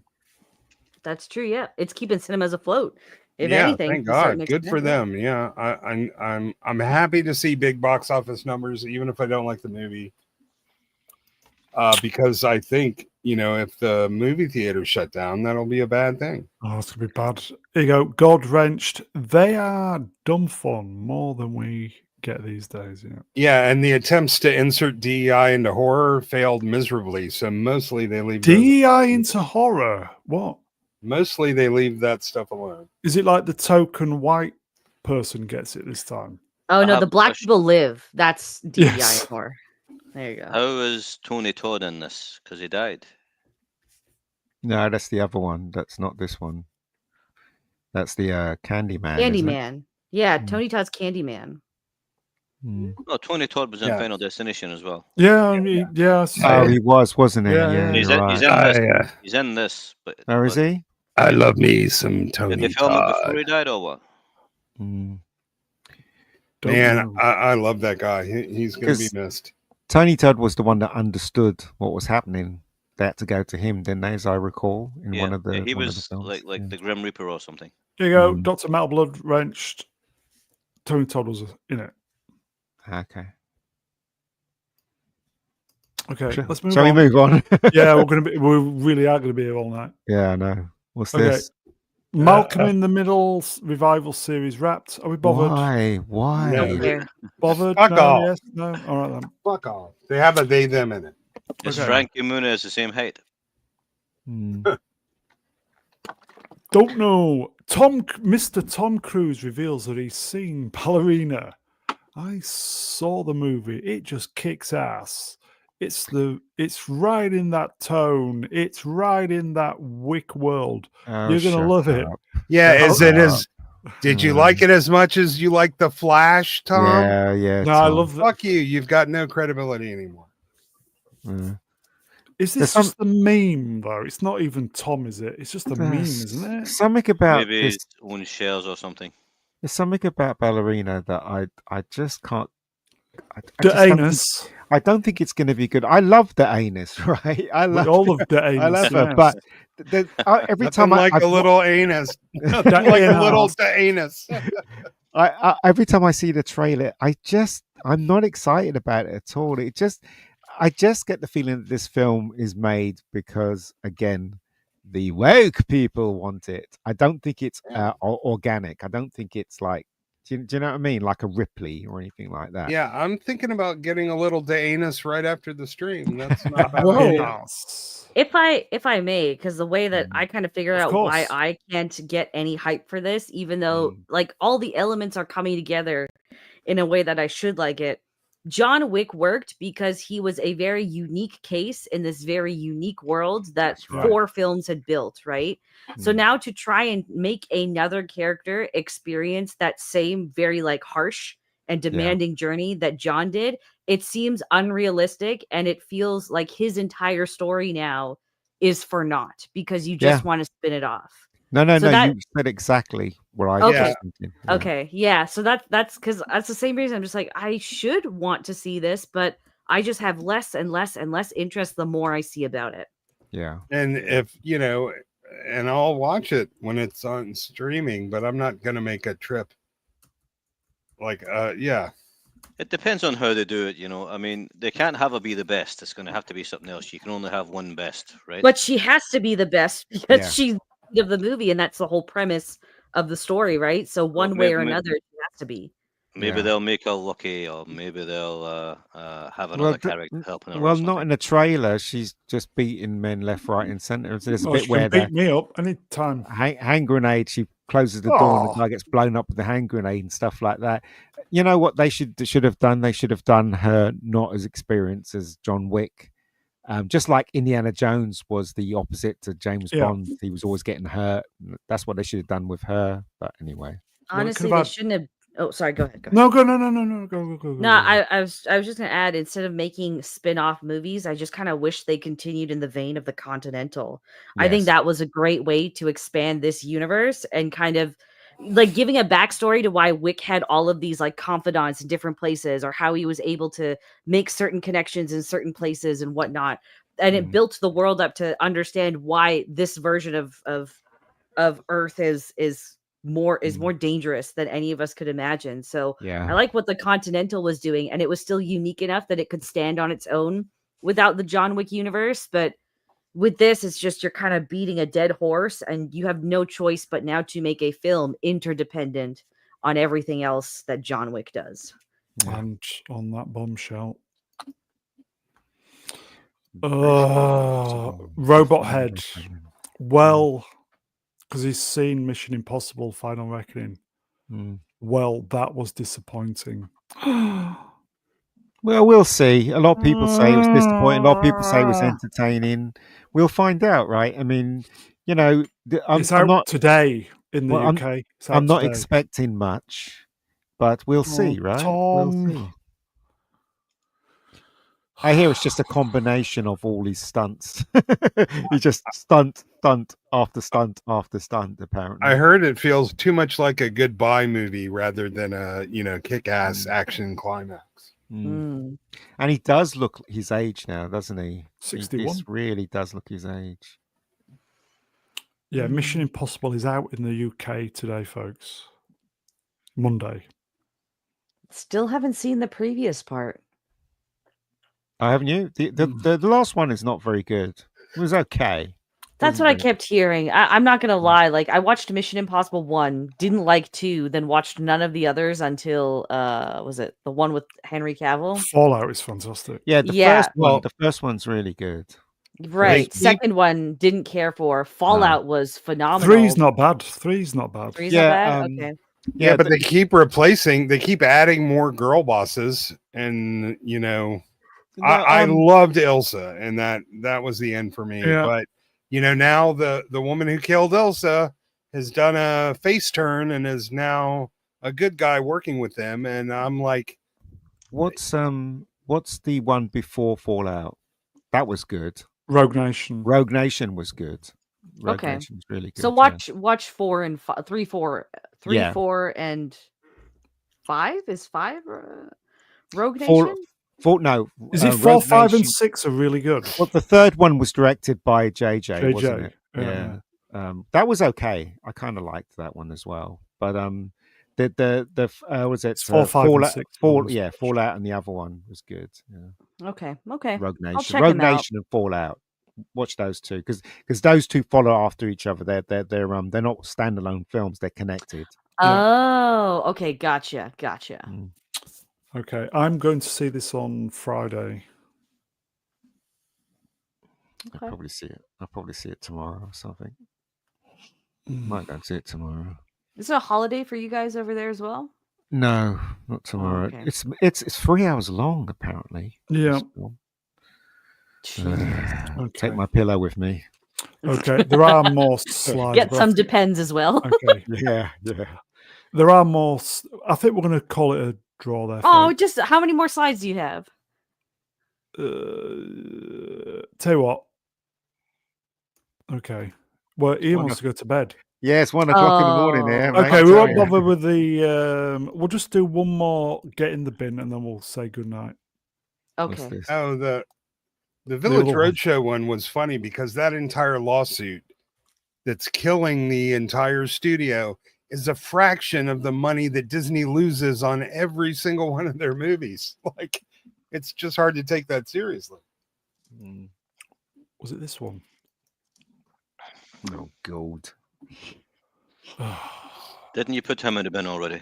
[SPEAKER 5] that's true. Yeah, it's keeping cinemas afloat. If
[SPEAKER 2] yeah,
[SPEAKER 5] anything,
[SPEAKER 2] thank
[SPEAKER 5] to a certain
[SPEAKER 2] God. Good for
[SPEAKER 5] extent, yeah.
[SPEAKER 2] them. Yeah, I'm happy to see big box office numbers, even if I don't like the movie. Because I think, if the movie theater shut down, that'll be a bad thing.
[SPEAKER 1] Oh, it's going to be bad. Here you go. God Wrenched. They are dumb fun more than we get these days. Yeah.
[SPEAKER 2] Yeah, and the attempts to insert DEI into horror failed miserably. So mostly they leave
[SPEAKER 1] DEI into horror. What?
[SPEAKER 2] Mostly they leave that stuff alone.
[SPEAKER 1] Is it like the token white person gets it this time?
[SPEAKER 5] Oh
[SPEAKER 3] I
[SPEAKER 5] no,
[SPEAKER 3] have
[SPEAKER 5] the
[SPEAKER 3] a
[SPEAKER 5] black
[SPEAKER 3] question.
[SPEAKER 5] people live. That's DEI
[SPEAKER 1] Yes.
[SPEAKER 5] horror. There you go.
[SPEAKER 3] How is Tony Todd in this? Because he died.
[SPEAKER 4] No, that's the other one. That's not this one. That's the Candyman. isn't it?
[SPEAKER 5] Candyman. Yeah,
[SPEAKER 4] Mm.
[SPEAKER 5] Tony Todd's Candyman.
[SPEAKER 4] Mm.
[SPEAKER 3] No, Tony Todd was in
[SPEAKER 2] Yeah.
[SPEAKER 3] Final Destination as well.
[SPEAKER 1] Yeah, yeah.
[SPEAKER 4] Oh, he was, wasn't he?
[SPEAKER 1] Yeah,
[SPEAKER 4] Yeah,
[SPEAKER 1] yeah.
[SPEAKER 3] He's
[SPEAKER 4] you're
[SPEAKER 3] in,
[SPEAKER 4] right.
[SPEAKER 3] he's in this. He's in this. But
[SPEAKER 4] Oh, is he?
[SPEAKER 2] I love me some Tony
[SPEAKER 3] did they film it
[SPEAKER 2] Todd.
[SPEAKER 3] before he died or what?
[SPEAKER 4] Mm.
[SPEAKER 1] Don't
[SPEAKER 2] Man,
[SPEAKER 1] know.
[SPEAKER 2] I love that guy. He's going to be
[SPEAKER 4] 'Cause-
[SPEAKER 2] missed.
[SPEAKER 4] Tony Todd was the one that understood what was happening. They had to go to him, didn't they, as I recall, in
[SPEAKER 3] Yeah,
[SPEAKER 4] one of the
[SPEAKER 3] yeah, he
[SPEAKER 4] one of the
[SPEAKER 3] was
[SPEAKER 4] films.
[SPEAKER 3] like
[SPEAKER 4] Yeah.
[SPEAKER 3] the Grim Reaper or something.
[SPEAKER 1] Here you go.
[SPEAKER 4] Mm.
[SPEAKER 1] Dr. Metal Blood Wrenched. Tony Todd was in it.
[SPEAKER 4] Okay.
[SPEAKER 1] Okay,
[SPEAKER 4] Shall
[SPEAKER 1] let's move
[SPEAKER 4] we
[SPEAKER 1] on.
[SPEAKER 4] move on?
[SPEAKER 1] Yeah, we really are going to be here all night.
[SPEAKER 4] Yeah, I know. What's
[SPEAKER 1] Okay.
[SPEAKER 4] this?
[SPEAKER 1] Malcolm in the Middle revival series wrapped. Are we bothered?
[SPEAKER 4] Why? Why?
[SPEAKER 5] Don't care.
[SPEAKER 1] Bothered?
[SPEAKER 2] Fuck
[SPEAKER 1] no,
[SPEAKER 2] off.
[SPEAKER 1] yes, no. All right then.
[SPEAKER 2] Fuck off. They have a they them in it.
[SPEAKER 3] Is
[SPEAKER 1] Okay.
[SPEAKER 3] Frankie Muniz the same height?
[SPEAKER 4] Mm.
[SPEAKER 1] Don't know. Mr. Tom Cruise reveals that he's seen Ballerina. I saw the movie. It just kicks ass. It's right in that tone. It's right in that Wick world.
[SPEAKER 4] Oh,
[SPEAKER 1] You're gonna
[SPEAKER 4] shut
[SPEAKER 1] love it.
[SPEAKER 4] up.
[SPEAKER 2] Yeah,
[SPEAKER 1] Shut
[SPEAKER 2] is it
[SPEAKER 4] up.
[SPEAKER 2] as did you like it as much as you like the Flash, Tom?
[SPEAKER 4] Yeah, yeah.
[SPEAKER 1] No, I
[SPEAKER 4] Tom.
[SPEAKER 1] love that.
[SPEAKER 2] Fuck you. You've got no credibility anymore.
[SPEAKER 4] Mm.
[SPEAKER 1] Is
[SPEAKER 4] There's
[SPEAKER 1] this just a meme though? It's not even Tom, is it? It's just a meme,
[SPEAKER 4] There's
[SPEAKER 1] isn't it?
[SPEAKER 4] Something about
[SPEAKER 3] Maybe
[SPEAKER 4] this.
[SPEAKER 3] his own shares or something.
[SPEAKER 4] There's something about Ballerina that I just can't. I
[SPEAKER 1] The
[SPEAKER 4] just don't think-
[SPEAKER 1] anus.
[SPEAKER 4] I don't think it's going to be good. I love the anus, right? I
[SPEAKER 1] We
[SPEAKER 4] love
[SPEAKER 1] all of the anus.
[SPEAKER 4] I love her,
[SPEAKER 1] yes.
[SPEAKER 4] but every
[SPEAKER 2] Nothing
[SPEAKER 4] time
[SPEAKER 2] like
[SPEAKER 4] I
[SPEAKER 2] a little anus. Nothing
[SPEAKER 1] That
[SPEAKER 2] like a
[SPEAKER 1] anus.
[SPEAKER 2] little anus.
[SPEAKER 4] every time I see the trailer, I'm not excited about it at all. I just get the feeling that this film is made because, again, the woke people want it. I don't think it's organic. I don't think it's like, do you know what I mean? Like a Ripley or anything like that.
[SPEAKER 2] Yeah, I'm thinking about getting a little Daenerys right after the stream. That's not a bad
[SPEAKER 5] Whoa.
[SPEAKER 2] idea.
[SPEAKER 5] If I may, because the way that I kind of figure
[SPEAKER 1] Of
[SPEAKER 5] out why
[SPEAKER 1] course.
[SPEAKER 5] I can't get any hype for this, even though like all the elements are coming together in a way that I should like it. John Wick worked because he was a very unique case in this very unique world that
[SPEAKER 4] That's right.
[SPEAKER 5] 4 films had built, right? So now to try and make another character experience that same very like harsh and demanding journey that John did, it seems unrealistic, and it feels like his entire story now is for naught because you just want to spin it off.
[SPEAKER 4] No,
[SPEAKER 5] So that-
[SPEAKER 4] you said exactly what I
[SPEAKER 5] Okay.
[SPEAKER 4] was thinking. Yeah.
[SPEAKER 5] Okay, yeah. So that's because that's the same reason I'm just like, I should want to see this, but I just have less and less and less interest the more I see about it.
[SPEAKER 4] Yeah.
[SPEAKER 2] And if you know, and I'll watch it when it's on streaming, but I'm not gonna make a trip. Like, yeah.
[SPEAKER 3] It depends on how they do it, you know. I mean, they can't have her be the best. It's going to have to be something else. You can only have one best, right?
[SPEAKER 5] But she has to be the best because
[SPEAKER 4] Yeah.
[SPEAKER 5] she's the lead of the movie, and that's the whole premise of the story, right? So one way or another, she has to be.
[SPEAKER 3] Maybe they'll make her lucky, or maybe they'll have another character helping her.
[SPEAKER 4] Well, not in the trailer. She's just beating men left, right, and center. So there's a bit
[SPEAKER 1] she
[SPEAKER 4] where
[SPEAKER 1] can beat me up anytime.
[SPEAKER 4] Hand grenade. She closes the door, and the guy gets blown up with the hand grenade and stuff like that. You know what they should have done? They should have done her not as experienced as John Wick. Just like Indiana Jones was the opposite to James Bond. He was always getting hurt. That's what they should have done with her. But anyway.
[SPEAKER 5] Honestly, they shouldn't have. Oh, sorry. Go ahead.
[SPEAKER 1] No, go. Go.
[SPEAKER 5] No, I was just gonna add, instead of making spin-off movies, I just kind of wish they continued in the vein of the Continental. Yes. I think that was a great way to expand this universe and kind of like giving a backstory to why Wick had all of these like confidants in different places, or how he was able to make certain connections in certain places and whatnot. And it built the world up to understand why this version of Earth is more dangerous than any of us could imagine. So I like what the Continental was doing, and it was still unique enough that it could stand on its own without the John Wick universe. But with this, it's just you're kind of beating a dead horse, and you have no choice but now to make a film interdependent on everything else that John Wick does.
[SPEAKER 1] And on that bombshell, Robot Head. Well, because he's seen Mission Impossible: Final Reckoning. Well, that was disappointing.
[SPEAKER 4] Well, we'll see. A lot of people say it was disappointing. A lot of people say it was entertaining. We'll find out, right? I mean, you know,
[SPEAKER 1] it's out today in the UK.
[SPEAKER 4] I'm not expecting much, but we'll see, right?
[SPEAKER 1] Tom.
[SPEAKER 4] We'll see. I hear it's just a combination of all these stunts. You just stunt after stunt after stunt, apparently.
[SPEAKER 2] I heard it feels too much like a goodbye movie rather than a, kick-ass action climax.
[SPEAKER 4] And he does look his age now, doesn't he?
[SPEAKER 1] 61.
[SPEAKER 4] He really does look his age.
[SPEAKER 1] Yeah, Mission Impossible is out in the UK today, folks. Monday.
[SPEAKER 5] Still haven't seen the previous part.
[SPEAKER 4] Haven't you? The last one is not very good. It was okay.
[SPEAKER 5] That's what I kept hearing. I'm not going to lie. Like, I watched Mission Impossible 1, didn't like 2, then watched none of the others until, was it the one with Henry Cavill?
[SPEAKER 1] Fallout is fantastic.
[SPEAKER 4] Yeah, the first one's really good.
[SPEAKER 5] Right. Second one, didn't care for. Fallout was phenomenal.
[SPEAKER 1] 3's not bad. 3's not bad.
[SPEAKER 5] 3's not bad? Okay.
[SPEAKER 2] Yeah, but they keep adding more girl bosses, and, I loved Ilsa, and that was the end for me.
[SPEAKER 1] Yeah.
[SPEAKER 2] But now the woman who killed Ilsa has done a face turn and is now a good guy working with them, and I'm like,
[SPEAKER 4] what's the one before Fallout? That was good.
[SPEAKER 1] Rogue Nation.
[SPEAKER 4] Rogue Nation was good. Rogue
[SPEAKER 5] okay,
[SPEAKER 4] Nation's really good.
[SPEAKER 5] So watch 4 and 5, 3, 4, 4 and 5 is 5. Rogue Nation.
[SPEAKER 4] No,
[SPEAKER 1] is it 4, 5, and 6 are really good?
[SPEAKER 4] Well, the third one was directed by JJ. Wasn't it? Yeah. That was okay. I kind of liked that one as well. But was it
[SPEAKER 1] It's 4, 5, and
[SPEAKER 4] Fallout?
[SPEAKER 1] 6.
[SPEAKER 4] Fallout, and the other one was good. Yeah.
[SPEAKER 5] Okay.
[SPEAKER 4] Rogue Nation,
[SPEAKER 5] I'll check him out.
[SPEAKER 4] Nation, and Fallout. Watch those two because those two follow after each other. They're not standalone films. They're connected.
[SPEAKER 5] Oh, okay. Gotcha.
[SPEAKER 4] Mm.
[SPEAKER 1] Okay, I'm going to see this on Friday.
[SPEAKER 5] Okay.
[SPEAKER 4] I'll probably see it tomorrow or something. Might go and see it tomorrow.
[SPEAKER 5] Is it a holiday for you guys over there as well?
[SPEAKER 4] No, not tomorrow.
[SPEAKER 5] okay.
[SPEAKER 4] It's 3 hours long apparently.
[SPEAKER 1] Yeah.
[SPEAKER 5] Jeez.
[SPEAKER 4] Take my pillow with me.
[SPEAKER 1] Okay, there are more slides.
[SPEAKER 5] Get
[SPEAKER 1] but I
[SPEAKER 5] some
[SPEAKER 1] think-
[SPEAKER 5] Depends as well.
[SPEAKER 1] Okay,
[SPEAKER 4] Yeah.
[SPEAKER 1] there are more. I think we're going to call it a draw there.
[SPEAKER 5] Oh,
[SPEAKER 1] folks.
[SPEAKER 5] just how many more slides do you have?
[SPEAKER 1] Tell you what. Okay. Well, Ian wants to go to bed.
[SPEAKER 4] Yeah, it's 1 o'clock in the morning there.
[SPEAKER 5] Oh.
[SPEAKER 4] mate,
[SPEAKER 1] Okay,
[SPEAKER 4] I
[SPEAKER 1] we
[SPEAKER 4] tell
[SPEAKER 1] won't
[SPEAKER 4] you.
[SPEAKER 1] bother with the. We'll just do one more. Get in the bin, and then we'll say goodnight.
[SPEAKER 4] What's
[SPEAKER 5] Okay.
[SPEAKER 4] this?
[SPEAKER 2] Oh, the Village
[SPEAKER 1] other one.
[SPEAKER 2] Roadshow one was funny because that entire lawsuit that's killing the entire studio is a fraction of the money that Disney loses on every single one of their movies. Like, it's just hard to take that seriously.
[SPEAKER 4] Mm.
[SPEAKER 1] Was it this one?
[SPEAKER 4] Oh, gold.
[SPEAKER 3] Didn't you put him in the bin already?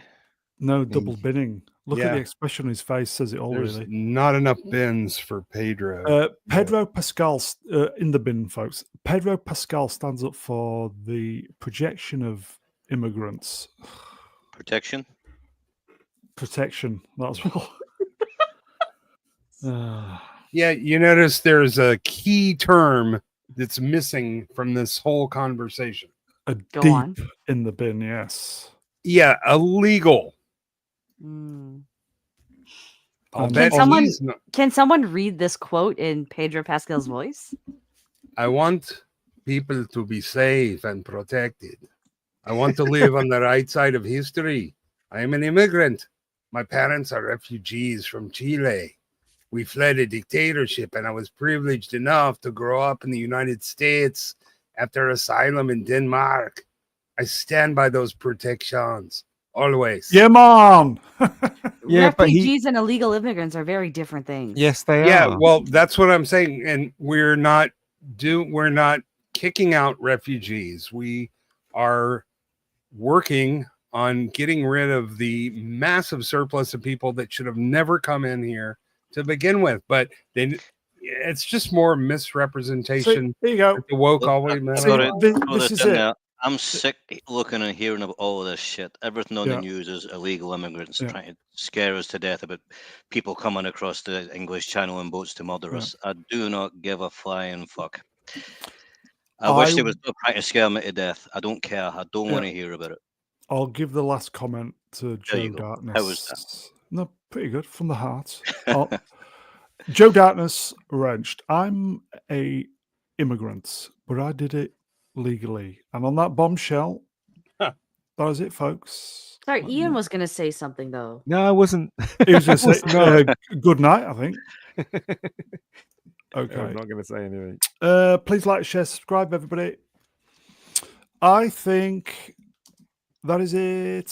[SPEAKER 1] No, double binning. Look at
[SPEAKER 2] Yeah.
[SPEAKER 1] the expression on his face. Says it all,
[SPEAKER 2] There's
[SPEAKER 1] really.
[SPEAKER 2] not enough bins for Pedro.
[SPEAKER 1] Pedro Pascal in the bin, folks. Pedro Pascal stands up for the projection of immigrants.
[SPEAKER 3] Protection?
[SPEAKER 1] Protection. That's what.
[SPEAKER 2] Yeah, you notice there's a key term that's missing from this whole conversation.
[SPEAKER 1] A
[SPEAKER 5] Go
[SPEAKER 1] deep
[SPEAKER 5] on.
[SPEAKER 1] in the bin, yes.
[SPEAKER 2] Yeah, illegal.
[SPEAKER 5] Mm.
[SPEAKER 2] I'll
[SPEAKER 1] Can
[SPEAKER 2] bet
[SPEAKER 5] someone-
[SPEAKER 2] he's not.
[SPEAKER 5] Can someone read this quote in Pedro Pascal's voice?
[SPEAKER 2] I want people to be safe and protected. I want to live on the right side of history. I am an immigrant. My parents are refugees from Chile. We fled a dictatorship, and I was privileged enough to grow up in the United States after asylum in Denmark. I stand by those protections always.
[SPEAKER 1] Yeah, man.
[SPEAKER 4] Yeah, but
[SPEAKER 5] Refugees and illegal immigrants are very different things.
[SPEAKER 4] Yes, they
[SPEAKER 2] Yeah,
[SPEAKER 4] are.
[SPEAKER 2] well, that's what I'm saying, and we're not kicking out refugees. We are working on getting rid of the massive surplus of people that should have never come in here to begin with. But it's just more misrepresentation.
[SPEAKER 1] So, there you go.
[SPEAKER 2] that the woke
[SPEAKER 3] Look,
[SPEAKER 2] always
[SPEAKER 3] I've
[SPEAKER 2] meant.
[SPEAKER 1] See,
[SPEAKER 3] got to
[SPEAKER 1] this
[SPEAKER 3] throw
[SPEAKER 1] is
[SPEAKER 3] this in
[SPEAKER 1] it.
[SPEAKER 3] there. I'm sick looking and hearing about all of this shit. Everything on
[SPEAKER 1] Yeah.
[SPEAKER 3] the news is illegal immigrants
[SPEAKER 1] Yeah.
[SPEAKER 3] trying to scare us to death about people coming across the English Channel in boats to murder
[SPEAKER 1] Yeah.
[SPEAKER 3] us. I do not give a flying fuck. I wish they would stop trying to scare me to death. I don't care. I don't want to hear about it.
[SPEAKER 1] I'll give the last comment to
[SPEAKER 3] There
[SPEAKER 1] Joe
[SPEAKER 3] you go.
[SPEAKER 1] Darkness.
[SPEAKER 3] How was that?
[SPEAKER 1] No, pretty good from the heart. Joe Darkness wrenched. I'm a immigrant, but I did it legally. And on that bombshell, that was it, folks.
[SPEAKER 5] Sorry, Ian was going to say something though.
[SPEAKER 4] No, I wasn't.
[SPEAKER 1] He was going to
[SPEAKER 4] Was
[SPEAKER 1] say
[SPEAKER 4] not.
[SPEAKER 1] good night, I think.
[SPEAKER 4] I'm
[SPEAKER 1] Okay.
[SPEAKER 4] not going to say anything.
[SPEAKER 1] Please like, share, subscribe, everybody. I think that is it.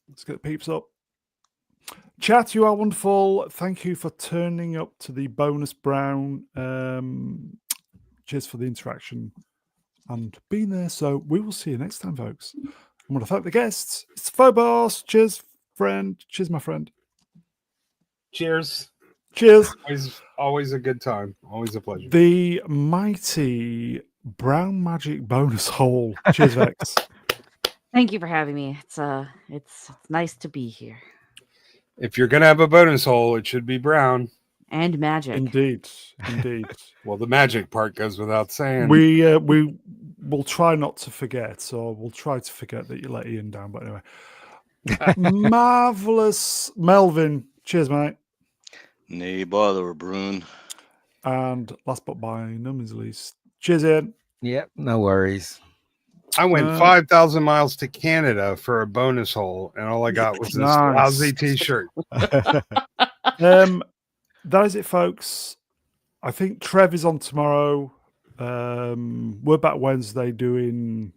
[SPEAKER 1] Let's get the peeps up. Chat, you are wonderful. Thank you for turning up to the bonus brown. Cheers for the interaction and being there. So we will see you next time, folks. I want to thank the guests. It's Phobos. Cheers, friend. Cheers, my friend.
[SPEAKER 2] Cheers.
[SPEAKER 1] Cheers.
[SPEAKER 2] Always a good time. Always a pleasure.
[SPEAKER 1] The mighty brown magic bonus hole. Cheers, Vex.
[SPEAKER 5] Thank you for having me. It's nice to be here.
[SPEAKER 2] If you're gonna have a bonus hole, it should be brown.
[SPEAKER 5] And magic.
[SPEAKER 1] Indeed.
[SPEAKER 2] Well, the magic part goes without saying.
[SPEAKER 1] We will try not to forget, or we'll try to forget that you let Ian down. But anyway, marvelous Melvin. Cheers, mate.
[SPEAKER 3] Nay bother, Brune.
[SPEAKER 1] And last but by no means least, cheers, Ian.
[SPEAKER 4] Yep, no worries.
[SPEAKER 2] I went 5,000 miles to Canada for a bonus hole, and all I got was this
[SPEAKER 1] Nice.
[SPEAKER 2] lousy T-shirt.
[SPEAKER 1] That is it, folks. I think Trev is on tomorrow. We're back Wednesday doing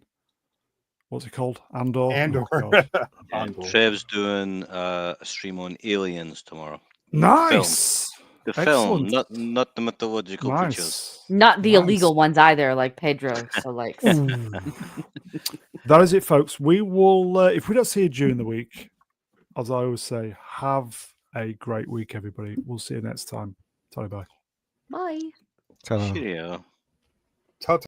[SPEAKER 1] what's it called? Andor.
[SPEAKER 2] Andor.
[SPEAKER 1] Oh, God.
[SPEAKER 2] Andor.
[SPEAKER 3] Trev's doing a stream on aliens tomorrow.
[SPEAKER 1] Nice.
[SPEAKER 3] The film,
[SPEAKER 1] Excellent.
[SPEAKER 3] not the mythological creatures.
[SPEAKER 1] Nice.
[SPEAKER 5] Not the
[SPEAKER 1] Nice.
[SPEAKER 5] illegal ones either, like Pedro. So like,
[SPEAKER 1] Ooh. That is it, folks. We will, if we don't see you during the week, as I always say, have a great week, everybody. We'll see you next time. Bye.
[SPEAKER 5] bye.
[SPEAKER 4] Ta-da.
[SPEAKER 3] Cheerio.
[SPEAKER 2] Ta-ta.